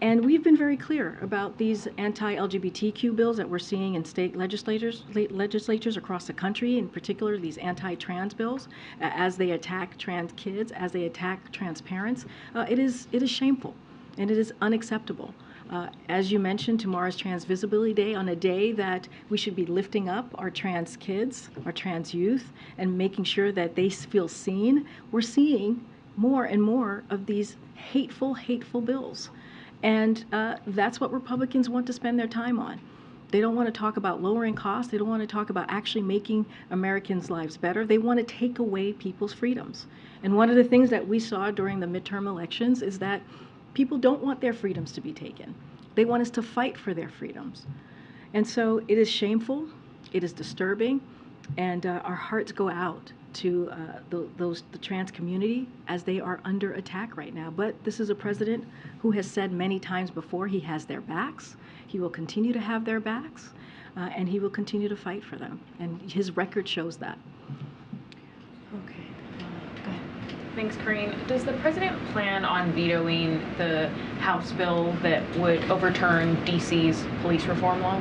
S10: And we've been very clear about these anti-LGBTQ bills that we're seeing in state legislatures across the country, in particular these anti-trans bills, as they attack trans kids, as they attack trans parents. It is shameful, and it is unacceptable. As you mentioned, tomorrow's Trans Visibility Day, on a day that we should be lifting up our trans kids, our trans youth, and making sure that they feel seen. We're seeing more and more of these hateful bills. And that's what Republicans want to spend their time on. They don't want to talk about lowering costs. They don't want to talk about actually making Americans' lives better. They want to take away people's freedoms. And one of the things that we saw during the midterm elections is that people don't want their freedoms to be taken. They want us to fight for their freedoms. And so it is shameful, it is disturbing, and our hearts go out to the trans community as they are under attack right now. But this is a president who has said many times before he has their backs. He will continue to have their backs, and he will continue to fight for them. And his record shows that. Okay. Go ahead.
S4: Thanks, Karine. Does the president plan on vetoing the House bill that would overturn DC's police reform law?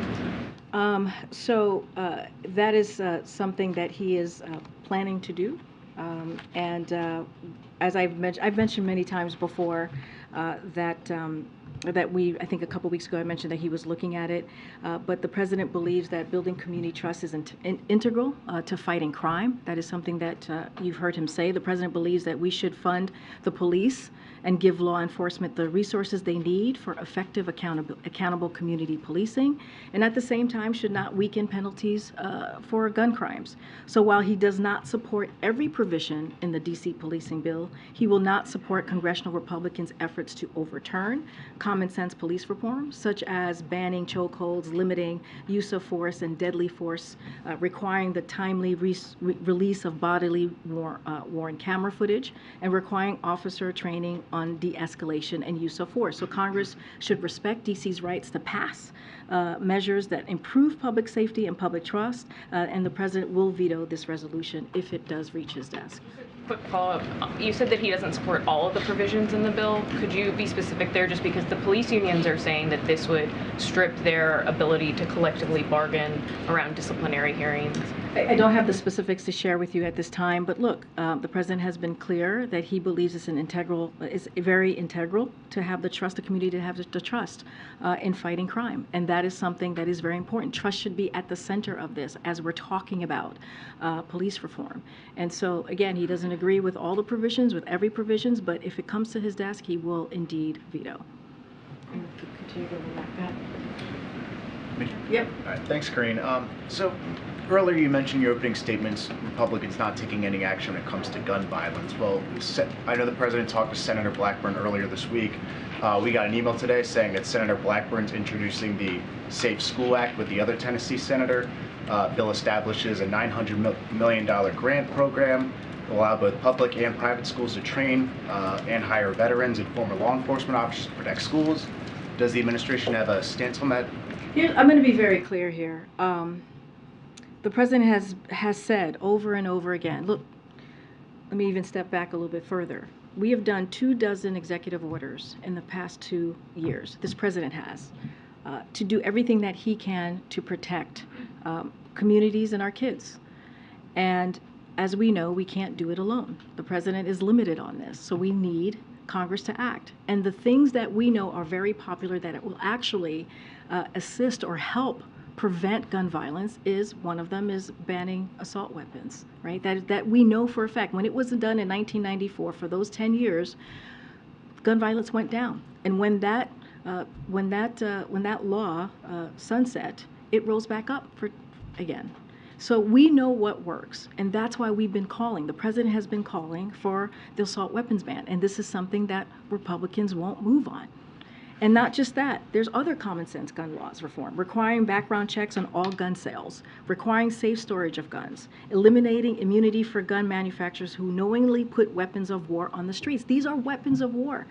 S10: That is something that he is planning to do. As I've mentioned many times before, I think a couple weeks ago I mentioned that he was looking at it, but the president believes that building community trust is integral to fighting crime. That is something that you've heard him say. The president believes that we should fund the police and give law enforcement the resources they need for effective accountable community policing, and at the same time should not weaken penalties for gun crimes. So while he does not support every provision in the DC policing bill, he will not support congressional Republicans' efforts to overturn common sense police reform, such as banning chokeholds, limiting use of force and deadly force, requiring the timely release of bodily worn camera footage, and requiring officer training on de-escalation and use of force. So Congress should respect DC's rights to pass measures that improve public safety and public trust, and the president will veto this resolution if it does reach his desk.
S4: Quick follow-up. You said that he doesn't support all of the provisions in the bill. Could you be specific there, just because the police unions are saying that this would strip their ability to collectively bargain around disciplinary hearings?
S10: I don't have the specifics to share with you at this time, but look, the president has been clear that he believes it's very integral to have the trust, the community to have the trust in fighting crime. And that is something that is very important. Trust should be at the center of this as we're talking about police reform. And so, again, he doesn't agree with all the provisions, with every provisions, but if it comes to his desk, he will indeed veto. Continue to go back. Yep.
S18: All right, thanks, Karine. So earlier you mentioned your opening statements, Republicans not taking any action when it comes to gun violence. Well, I know the president talked to Senator Blackburn earlier this week. We got an email today saying that Senator Blackburn's introducing the Safe School Act with the other Tennessee senator. Bill establishes a $900 million grant program that will allow both public and private schools to train and hire veterans and former law enforcement officers to protect schools. Does the administration have a stance on that?
S10: I'm going to be very clear here. The president has said over and over again, look, let me even step back a little bit further. We have done 24 executive orders in the past 2 years, this president has, to do everything that he can to protect communities and our kids. And as we know, we can't do it alone. The president is limited on this, so we need Congress to act. And the things that we know are very popular that it will actually assist or help prevent gun violence is, one of them is banning assault weapons, right? That we know for a fact. When it was done in 1994, for those 10 years, gun violence went down. And when that law sunset, it rose back up again. So we know what works, and that's why we've been calling. The president has been calling for the assault weapons ban, and this is something that Republicans won't move on. And not just that, there's other common sense gun laws reform, requiring background checks on all gun sales, requiring safe storage of guns, eliminating immunity for gun manufacturers who knowingly put weapons of war on the streets. These are weapons of war.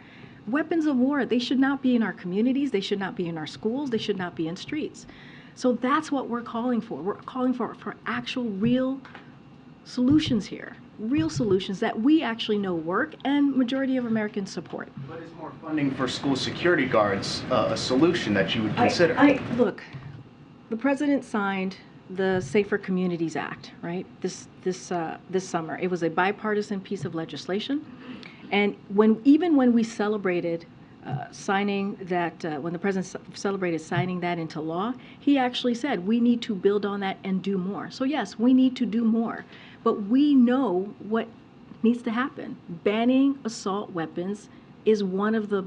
S10: Weapons of war, they should not be in our communities, they should not be in our schools, they should not be in streets. So that's what we're calling for. We're calling for actual real solutions here. Real solutions that we actually know work and majority of Americans support.
S18: But is more funding for school security guards a solution that you would consider?
S10: Look, the president signed the Safer Communities Act, right? This summer. It was a bipartisan piece of legislation. And even when we celebrated signing that, when the president celebrated signing that into law, he actually said we need to build on that and do more. So yes, we need to do more, but we know what needs to happen. Banning assault weapons is one of the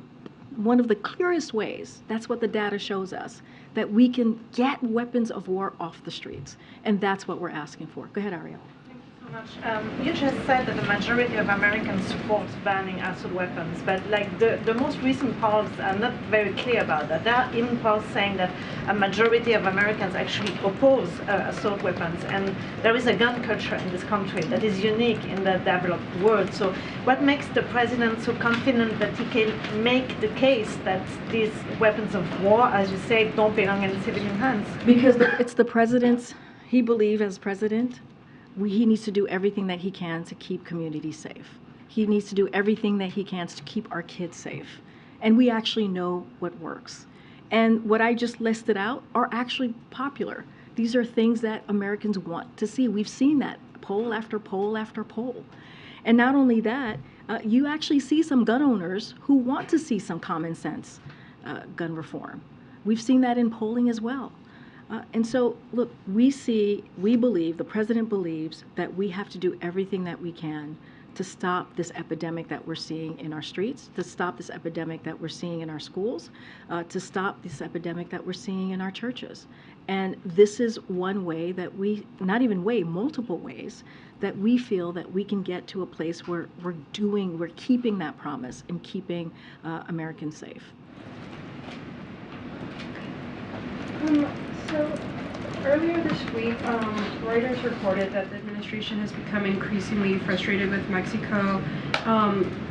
S10: clearest ways, that's what the data shows us, that we can get weapons of war off the streets. And that's what we're asking for. Go ahead, Ariel.
S19: You just said that the majority of Americans support banning assault weapons, but like the most recent polls are not very clear about that. There are even polls saying that a majority of Americans actually oppose assault weapons, and there is a gun culture in this country that is unique in the developed world. So what makes the president so confident that he can make the case that these weapons of war, as you say, don't belong in civilian hands?
S10: Because it's the president's, he believes as president, he needs to do everything that he can to keep communities safe. He needs to do everything that he can to keep our kids safe. And we actually know what works. And what I just listed out are actually popular. These are things that Americans want to see. We've seen that poll after poll after poll. And not only that, you actually see some gun owners who want to see some common sense gun reform. We've seen that in polling as well. And so, look, we believe, the president believes that we have to do everything that we can to stop this epidemic that we're seeing in our streets, to stop this epidemic that we're seeing in our schools, to stop this epidemic that we're seeing in our churches. And this is one way that multiple ways that we feel that we can get to a place where we're keeping that promise and keeping Americans safe.
S20: So earlier this week, Reuters reported that the administration has become increasingly frustrated with Mexico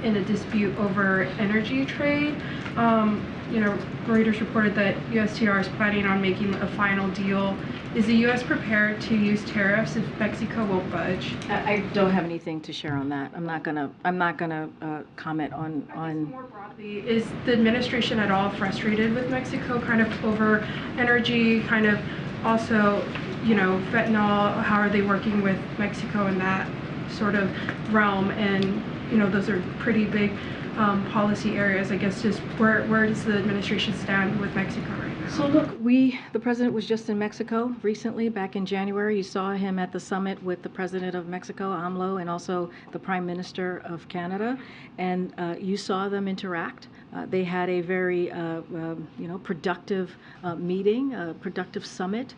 S20: in a dispute over energy trade. Reuters reported that USTR is planning on making a final deal. Is the U.S. prepared to use tariffs if Mexico won't budge?
S10: I don't have anything to share on that. I'm not gonna comment on.
S20: More broadly, is the administration at all frustrated with Mexico, kind of over energy, kind of also, fentanyl? How are they working with Mexico in that sort of realm? And those are pretty big policy areas. I guess just where does the administration stand with Mexico right now?
S10: So look, the president was just in Mexico recently, back in January. You saw him at the summit with the president of Mexico, AMLO, and also the prime minister of Canada, and you saw them interact. They had a very, productive meeting, productive summit,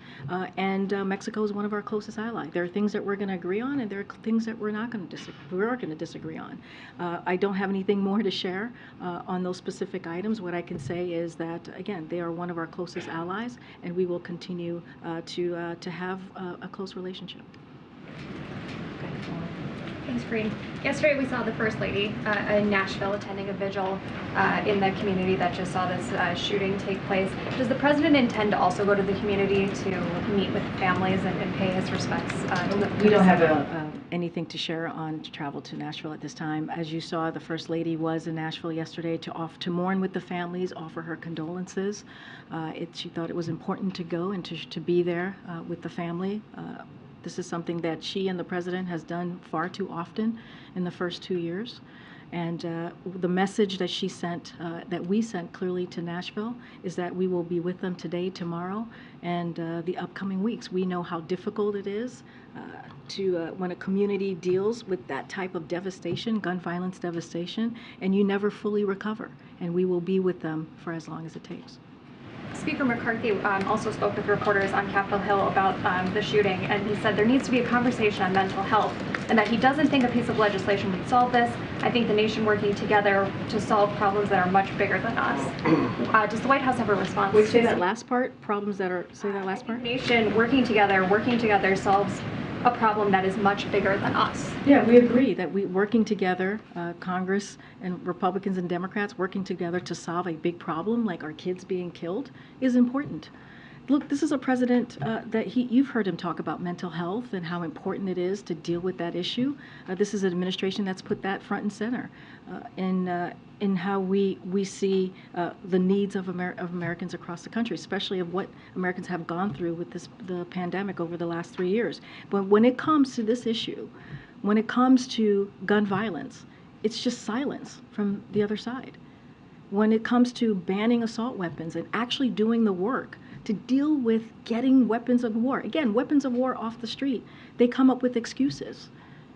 S10: and Mexico is one of our closest allies. There are things that we're going to agree on, and there are things that we're going to disagree on. I don't have anything more to share on those specific items. What I can say is that, again, they are one of our closest allies, and we will continue to have a close relationship.
S21: Thanks, Karine. Yesterday we saw the First Lady in Nashville attending a vigil in the community that just saw this shooting take place. Does the president intend to also go to the community to meet with families and pay his respects?
S10: We don't have anything to share on travel to Nashville at this time. As you saw, the First Lady was in Nashville yesterday to mourn with the families, offer her condolences. She thought it was important to go and to be there with the family. This is something that she and the president has done far too often in the first 2 years. And the message that she sent, that we sent clearly to Nashville, is that we will be with them today, tomorrow, and the upcoming weeks. We know how difficult it is when a community deals with that type of devastation, gun violence devastation, and you never fully recover. And we will be with them for as long as it takes.
S21: Speaker McCarthy also spoke with reporters on Capitol Hill about the shooting, and he said there needs to be a conversation on mental health, and that he doesn't think a piece of legislation would solve this. I think the nation working together to solve problems that are much bigger than us. Does the White House have a response?
S10: Wait, say that last part? Say that last part?
S21: The nation working together solves a problem that is much bigger than us.
S10: Yeah, we agree that working together, Congress and Republicans and Democrats working together to solve a big problem like our kids being killed is important. Look, this is a president you've heard him talk about mental health and how important it is to deal with that issue. This is an administration that's put that front and center in how we see the needs of Americans across the country, especially of what Americans have gone through with the pandemic over the last 3 years. But when it comes to this issue, when it comes to gun violence, it's just silence from the other side. When it comes to banning assault weapons and actually doing the work to deal with getting weapons of war. Again, weapons of war off the street. They come up with excuses.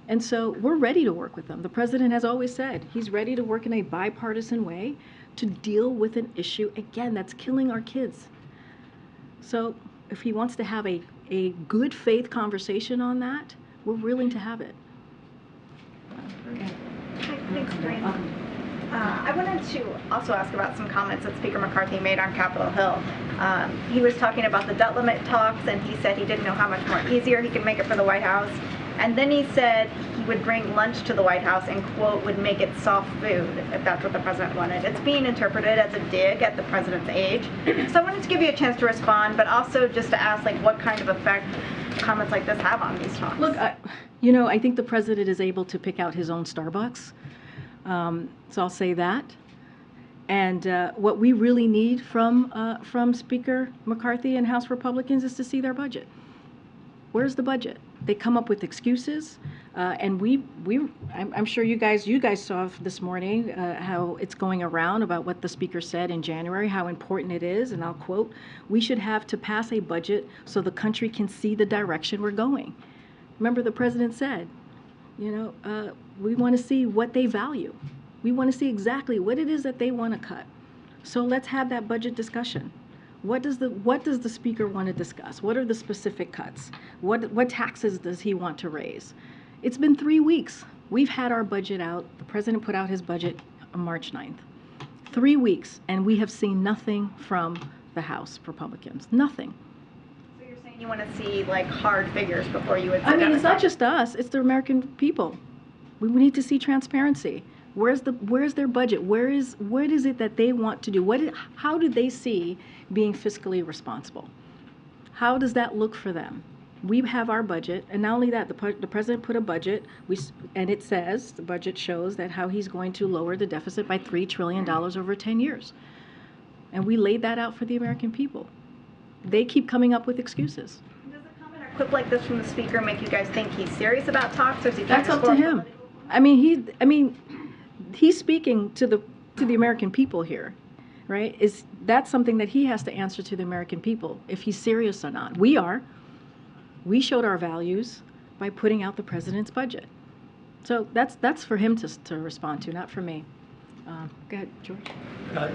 S10: And so we're ready to work with them. The president has always said he's ready to work in a bipartisan way to deal with an issue, again, that's killing our kids. So if he wants to have a good faith conversation on that, we're willing to have it.
S3: Thanks, Karine. I wanted to also ask about some comments that Speaker McCarthy made on Capitol Hill. He was talking about the debt limit talks, and he said he didn't know how much more easier he could make it for the White House. And then he said he would bring lunch to the White House and, quote, would make it soft food, if that's what the president wanted. It's being interpreted as a dig at the president's age. So I wanted to give you a chance to respond, but also just to ask, like, what kind of effect comments like this have on these talks?
S10: Look, I think the president is able to pick out his own Starbucks. So I'll say that. And what we really need from Speaker McCarthy and House Republicans is to see their budget. Where's the budget? They come up with excuses, and I'm sure you guys saw this morning how it's going around about what the Speaker said in January, how important it is, and I'll quote, "We should have to pass a budget so the country can see the direction we're going." Remember, the president said, we want to see what they value. We want to see exactly what it is that they want to cut. So let's have that budget discussion. What does the Speaker want to discuss? What are the specific cuts? What taxes does he want to raise? It's been 3 weeks. We've had our budget out. The president put out his budget on March 9th. 3 weeks, and we have seen nothing from the House Republicans. Nothing.
S3: So you're saying you want to see, like, hard figures before you would sit
S10: I mean,
S3: down
S10: it's
S3: and
S10: not
S3: talk?
S10: just us, it's the American people. We need to see transparency. Where's their budget? what is it that they want to do? How do they see being fiscally responsible? How does that look for them? We have our budget, and not only that, the president put a budget, and it says, the budget shows that how he's going to lower the deficit by $3 trillion over 10 years. And we laid that out for the American people. They keep coming up with excuses.
S3: Does a comment or quip like this from the Speaker make you guys think he's serious about talks, or is he trying
S10: That's
S3: to
S10: up to
S3: score
S10: him. He's speaking to the American people here, right? That's something that he has to answer to the American people, if he's serious or not. We are. We showed our values by putting out the president's budget. So that's for him to respond to, not for me. Go ahead, George.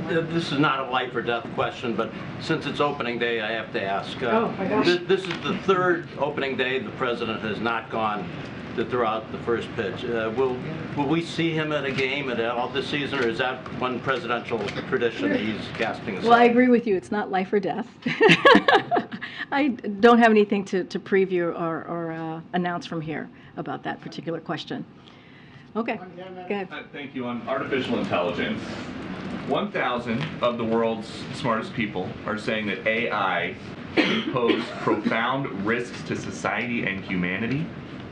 S22: This is not a life or death question, but since it's opening day, I have to ask.
S10: Oh, my gosh.
S22: This is the third opening day the president has not gone to throw out the first pitch. Will we see him at a game at all this season, or is that one presidential tradition that he's casting aside?
S10: Well, I agree with you. It's not life or death. I don't have anything to preview or announce from here about that particular question. Okay, go ahead.
S23: Thank you. On artificial intelligence, 1,000 of the world's smartest people are saying that AI can pose profound risks to society and humanity.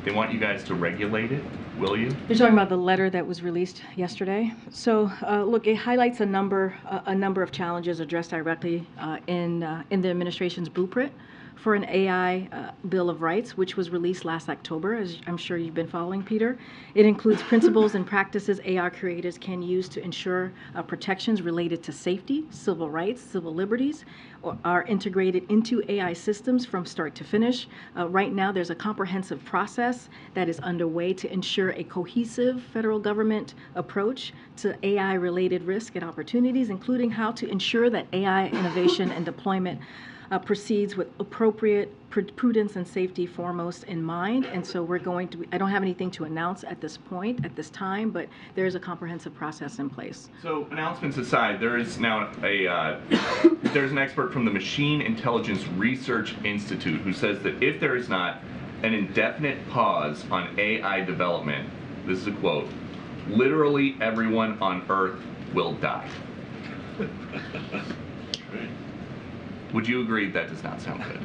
S23: They want you guys to regulate it. Will you?
S10: You're talking about the letter that was released yesterday. So, look, it highlights a number of challenges addressed directly in the administration's blueprint for an AI Bill of Rights, which was released last October, as I'm sure you've been following, Peter. It includes principles and practices AI creators can use to ensure protections related to safety, civil rights, civil liberties, are integrated into AI systems from start to finish. Right now, there's a comprehensive process that is underway to ensure a cohesive federal government approach to AI-related risk and opportunities, including how to ensure that AI innovation and deployment proceeds with appropriate prudence and safety foremost in mind. And so we're going to, I don't have anything to announce at this point, at this time, but there is a comprehensive process in place.
S23: So announcements aside, there is now there's an expert from the Machine Intelligence Research Institute who says that if there is not an indefinite pause on AI development, this is a quote, literally everyone on Earth will die. Would you agree that does not sound good?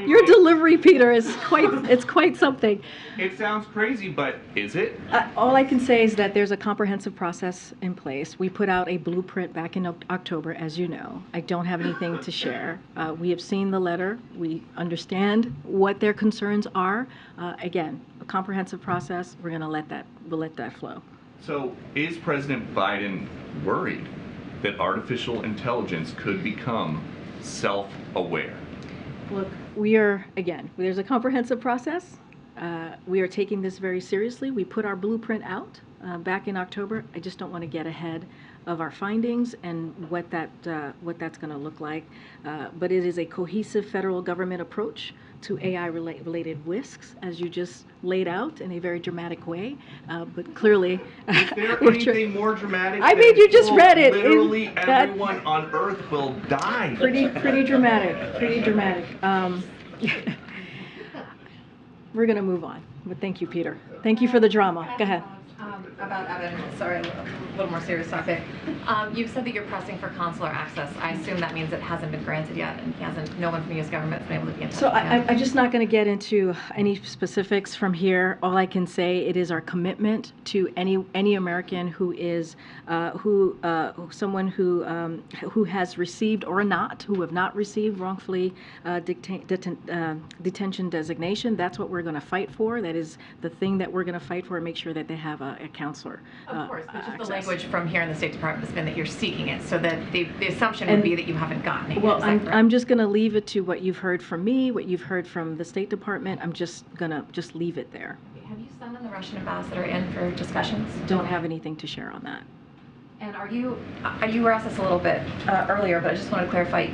S10: Your delivery, Peter, is quite something.
S23: It sounds crazy, but is it?
S10: All I can say is that there's a comprehensive process in place. We put out a blueprint back in October, as you know. I don't have anything to share. We have seen the letter. We understand what their concerns are. Again, a comprehensive process. We'll let that flow.
S23: So is President Biden worried that artificial intelligence could become self-aware?
S10: Look, there's a comprehensive process. We are taking this very seriously. We put our blueprint out back in October. I just don't want to get ahead of our findings and what that's going to look like. But it is a cohesive federal government approach to AI-related risks, as you just laid out in a very dramatic way. But clearly,
S23: Is there anything more dramatic?
S10: I made you just read it.
S23: Literally everyone on Earth will die.
S10: Pretty dramatic. Pretty dramatic. We're going to move on. But thank you, Peter. Thank you for the drama. Go ahead.
S1: About Evan, sorry, a little more serious topic. You've said that you're pressing for consular access. I assume that means it hasn't been granted yet, and no one from the U.S. government has been able to be in touch
S10: So
S1: with him.
S10: I'm just not going to get into any specifics from here. All I can say, it is our commitment to any American who is someone who has received or not, who have not received wrongfully detention designation. That's what we're going to fight for. That is the thing that we're going to fight for, and make sure that they have a counselor.
S1: Of course, but just the language from here in the State Department has been that you're seeking it, so that the assumption would be that you haven't gotten it.
S10: Well, I'm just going to leave it to what you've heard from me, what you've heard from the State Department. I'm just going to leave it there.
S1: Have you summoned the Russian ambassador in for discussions?
S10: Don't have anything to share on that.
S1: And you were asked this a little bit earlier, but I just want to clarify.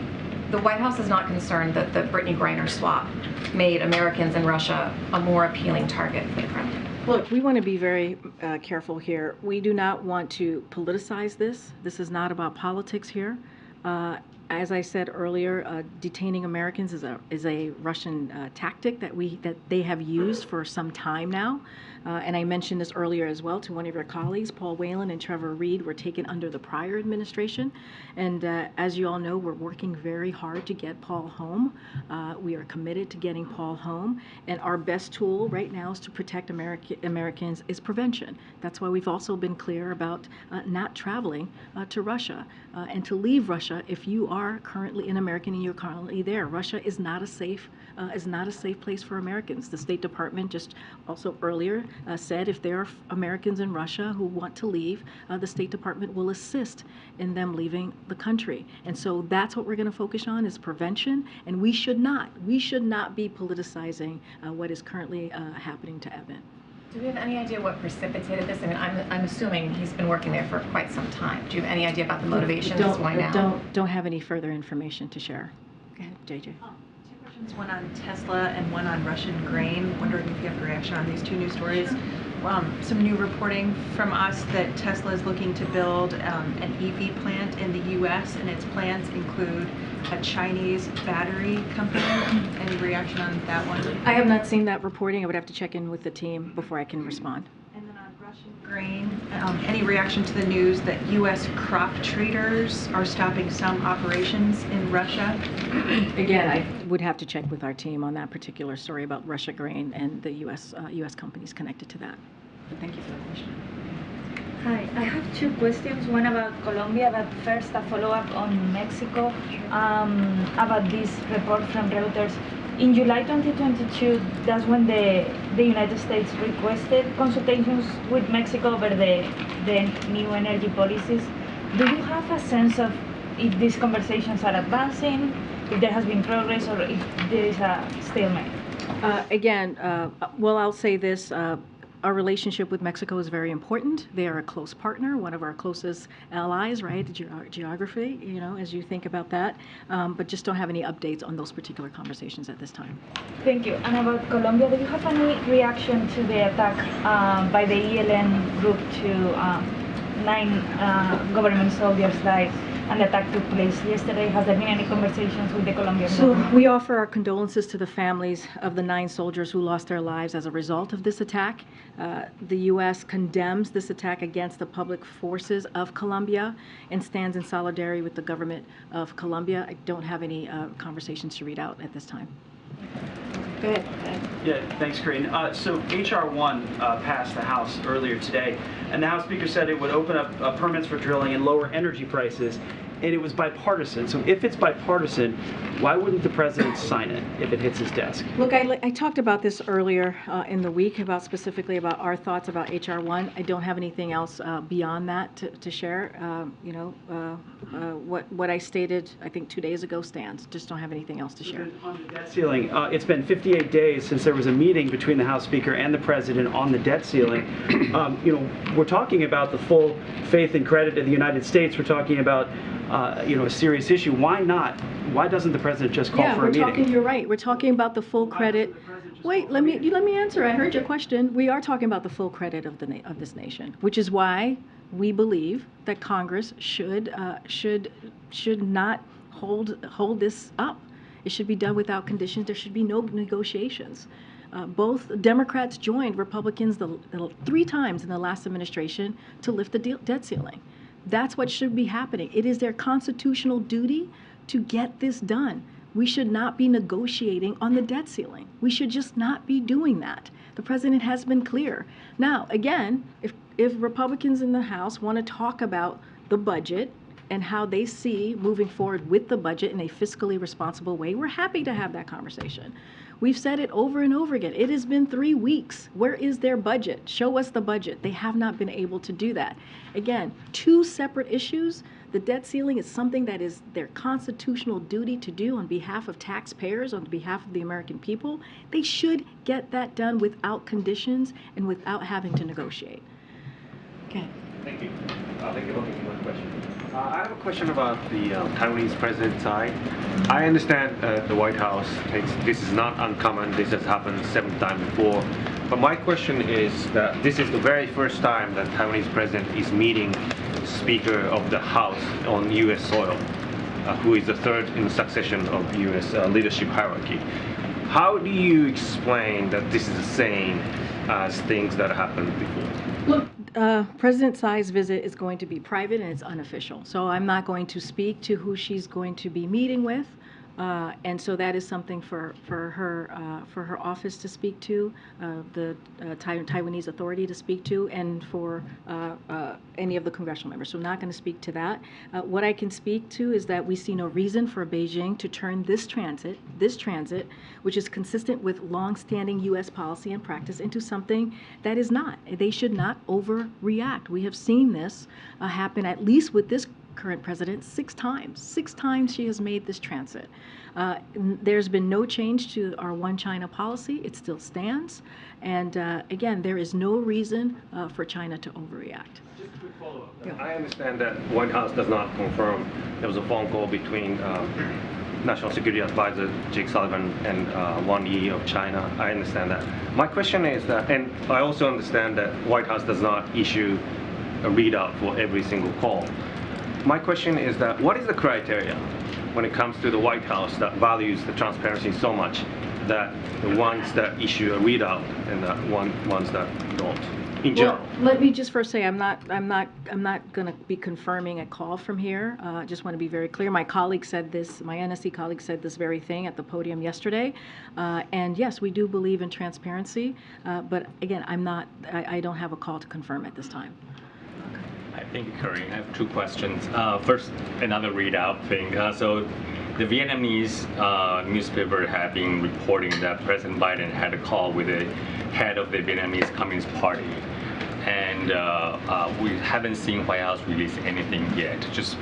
S1: The White House is not concerned that the Brittany Griner swap made Americans in Russia a more appealing target for the Kremlin.
S10: Look, we want to be very careful here. We do not want to politicize this. This is not about politics here. As I said earlier, detaining Americans is a Russian tactic that they have used for some time now. And I mentioned this earlier as well to one of your colleagues. Paul Whelan and Trevor Reed were taken under the prior administration. And as you all know, we're working very hard to get Paul home. We are committed to getting Paul home. And our best tool right now is to protect Americans is prevention. That's why we've also been clear about not traveling to Russia and to leave Russia if you are currently an American and you're currently there. Russia is not a safe place for Americans. The State Department just also earlier said if there are Americans in Russia who want to leave, the State Department will assist in them leaving the country. And so that's what we're going to focus on, is prevention. And we should not be politicizing what is currently happening to Evan.
S1: Do we have any idea what precipitated this? I mean, I'm assuming he's been working there for quite some time. Do you have any idea about the motivations? Why now?
S10: Don't have any further information to share. Go ahead, JJ.
S6: Two questions, one on Tesla and one on Russian grain. Wondering if you have a reaction on these two news stories. Some new reporting from us that Tesla is looking to build an EV plant in the U.S. and its plans include a Chinese battery company. Any reaction on that one?
S10: I have not seen that reporting. I would have to check in with the team before I can respond.
S6: And then on Russian grain, any reaction to the news that U.S. crop traders are stopping some operations in Russia?
S10: Again, I would have to check with our team on that particular story about Russia grain and the U.S. companies connected to that. But thank you for the question.
S8: Hi, I have two questions, one about Colombia, but first a follow-up on Mexico, about this report from Reuters. In July 2022, that's when the United States requested consultations with Mexico over the new energy policies. Do you have a sense of if these conversations are advancing, if there has been progress, or if there is a stalemate?
S10: Well, I'll say this. Our relationship with Mexico is very important. They are a close partner, one of our closest allies, right? Geography, as you think about that. But just don't have any updates on those particular conversations at this time.
S8: Thank you. And about Colombia, do you have any reaction to the attack by the ELN group to 9 government soldiers died? And the attack took place yesterday. Has there been any conversations with the Colombian government?
S10: So we offer our condolences to the families of the 9 soldiers who lost their lives as a result of this attack. The U.S. condemns this attack against the public forces of Colombia and stands in solidarity with the government of Colombia. I don't have any conversations to read out at this time.
S1: Go ahead.
S24: Yeah, thanks, Karine. So H.R. 1 passed the House earlier today, and the House Speaker said it would open up permits for drilling and lower energy prices
S5: and it was bipartisan. So if it's bipartisan, why wouldn't the president sign it if it hits his desk?
S10: Look, I talked about this earlier in the week, specifically about our thoughts about H.R. 1. I don't have anything else beyond that to share. What I stated, I think 2 days ago stands. Just don't have anything else to share.
S5: On the debt ceiling, it's been 58 days since there was a meeting between the House Speaker and the President on the debt ceiling. We're talking about the full faith and credit of the United States. We're talking about a serious issue. Why not? Why doesn't the president just call for a meeting?
S10: You're right. We're talking about the full credit. Wait, let me answer. I heard your question. We are talking about the full credit of this nation, which is why we believe that Congress should not hold this up. It should be done without conditions. There should be no negotiations. Both Democrats joined Republicans 3 times in the last administration to lift the debt ceiling. That's what should be happening. It is their constitutional duty to get this done. We should not be negotiating on the debt ceiling. We should just not be doing that. The president has been clear. Now, again, if Republicans in the House want to talk about the budget and how they see moving forward with the budget in a fiscally responsible way, we're happy to have that conversation. We've said it over and over again. It has been 3 weeks. Where is their budget? Show us the budget. They have not been able to do that. Again, 2 separate issues. The debt ceiling is something that is their constitutional duty to do on behalf of taxpayers, on behalf of the American people. They should get that done without conditions and without having to negotiate. Okay.
S9: Thank you. Thank you for taking my question. I have a question about the Taiwanese President Tsai. I understand the White House thinks this is not uncommon. This has happened 7 times before. But my question is that this is the very first time that Taiwanese President is meeting Speaker of the House on U.S. soil, who is the 3rd in succession of U.S. Leadership hierarchy. How do you explain that this is the same as things that happened before?
S10: Look, President Tsai's visit is going to be private and it's unofficial. So I'm not going to speak to who she's going to be meeting with. And so that is something for her office to speak to, the Taiwanese Authority to speak to, and for any of the congressional members. So I'm not going to speak to that. What I can speak to is that we see no reason for Beijing to turn this transit, which is consistent with longstanding U.S. policy and practice, into something that is not. They should not overreact. We have seen this happen, at least with this current president, 6 times. 6 times she has made this transit. There's been no change to our one China policy. It still stands. And again, there is no reason for China to overreact.
S9: Just a quick follow-up. Yeah. I understand that White House does not confirm there was a phone call between National Security Advisor Jake Sullivan and Wang Yi of China. I understand that. My question is that, and I also understand that White House does not issue a readout for every single call. My question is that what is the criteria when it comes to the White House that values the transparency so much that the ones that issue a readout and the ones that don't, in general?
S10: Well, let me just first say I'm not going to be confirming a call from here. Just want to be very clear. My colleague said this. My NSC colleague said this very thing at the podium yesterday. And yes, we do believe in transparency. But again, I don't have a call to confirm at this time.
S11: Thank you, Karine. I have 2 questions. First, another readout thing. So the Vietnamese newspaper have been reporting that President Biden had a call with the head of the Vietnamese Communist Party. And we haven't seen White House release anything yet. Just,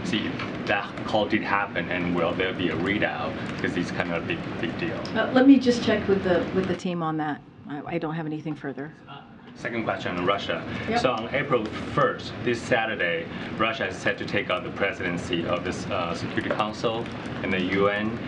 S11: see if that call did happen and will there be a readout? Because it's kind of a big deal.
S10: Let me just check with the team on that. I don't have anything further.
S11: Second question on Russia.
S10: Yep.
S11: So on April 1st, this Saturday, Russia is set to take on the presidency of this Security Council and the UN.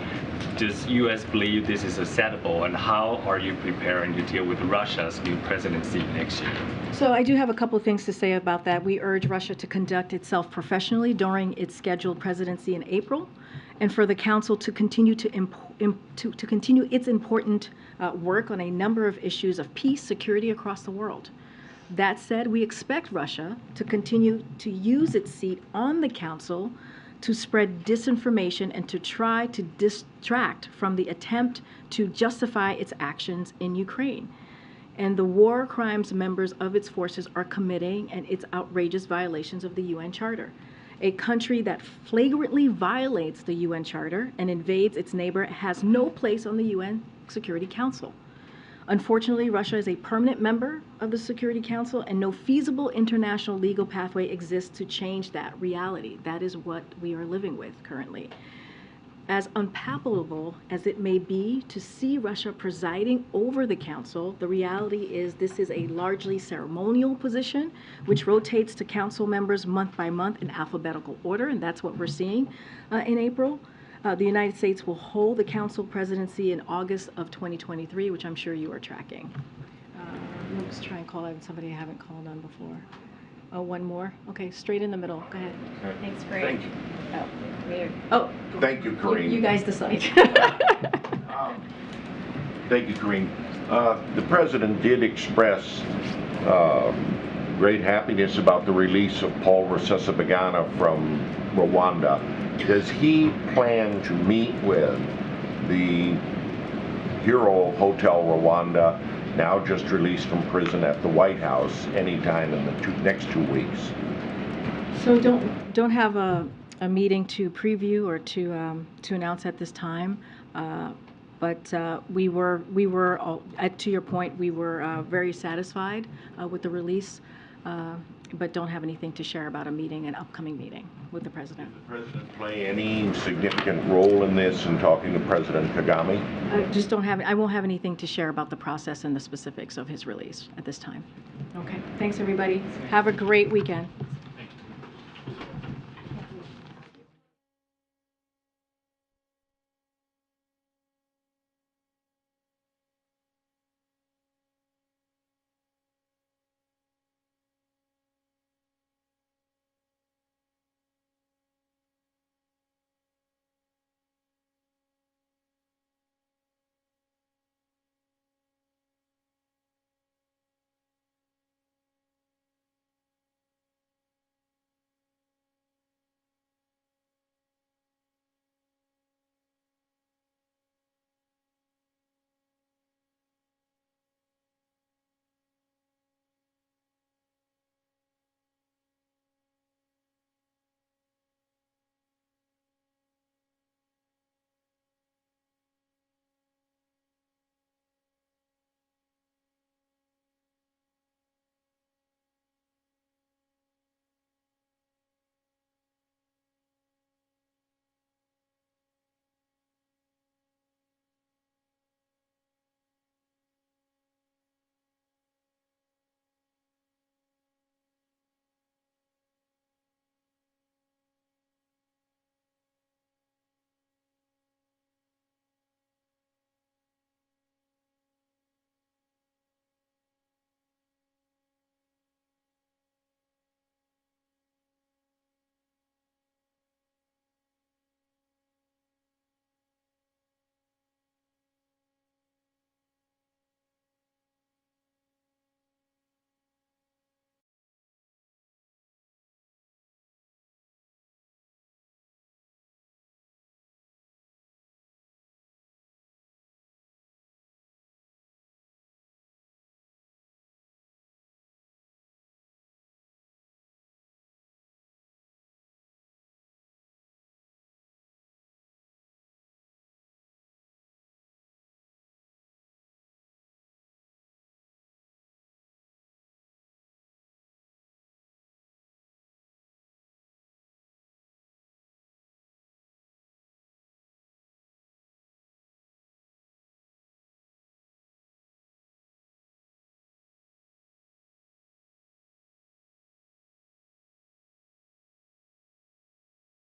S11: Does U.S. believe this is acceptable, and how are you preparing to deal with Russia's new presidency next year?
S10: So I do have a couple of things to say about that. We urge Russia to conduct itself professionally during its scheduled presidency in April, and for the Council to continue to continue its important work on a number of issues of peace, security across the world. That said, we expect Russia to continue to use its seat on the Council to spread disinformation and to try to distract from the attempt to justify its actions in Ukraine. And the war crimes members of its forces are committing and its outrageous violations of the UN Charter. A country that flagrantly violates the UN Charter and invades its neighbor has no place on the UN Security Council. Unfortunately, Russia is a permanent member of the Security Council, and no feasible international legal pathway exists to change that reality. That is what we are living with currently. As unpalatable as it may be to see Russia presiding over the Council, the reality is this is a largely ceremonial position, which rotates to Council members month by month in alphabetical order, and that's what we're seeing in April. The United States will hold the Council presidency in August of 2023, which I'm sure you are tracking. Let's try and call on somebody I haven't called on before. Oh, one more? Okay, straight in the middle. Go ahead.
S1: Thanks, Greg.
S12: Thank you.
S1: Oh, weird.
S10: Oh.
S12: Thank you, Karine.
S10: You guys decide.
S12: Thank you, Karine. The president did express great happiness about the release of Paul Rusesabagina from Rwanda. Does he plan to meet with the hero of Hotel Rwanda, now just released from prison, at the White House anytime in the next 2 weeks?
S10: So don't have a meeting to preview or to announce at this time. But we were to your point, we were very satisfied with the release, but don't have anything to share about a meeting, an upcoming meeting with the president.
S12: Does the president play any significant role in this in talking to President Kagame?
S10: I won't have anything to share about the process and the specifics of his release at this time. Okay, thanks everybody. Have a great weekend.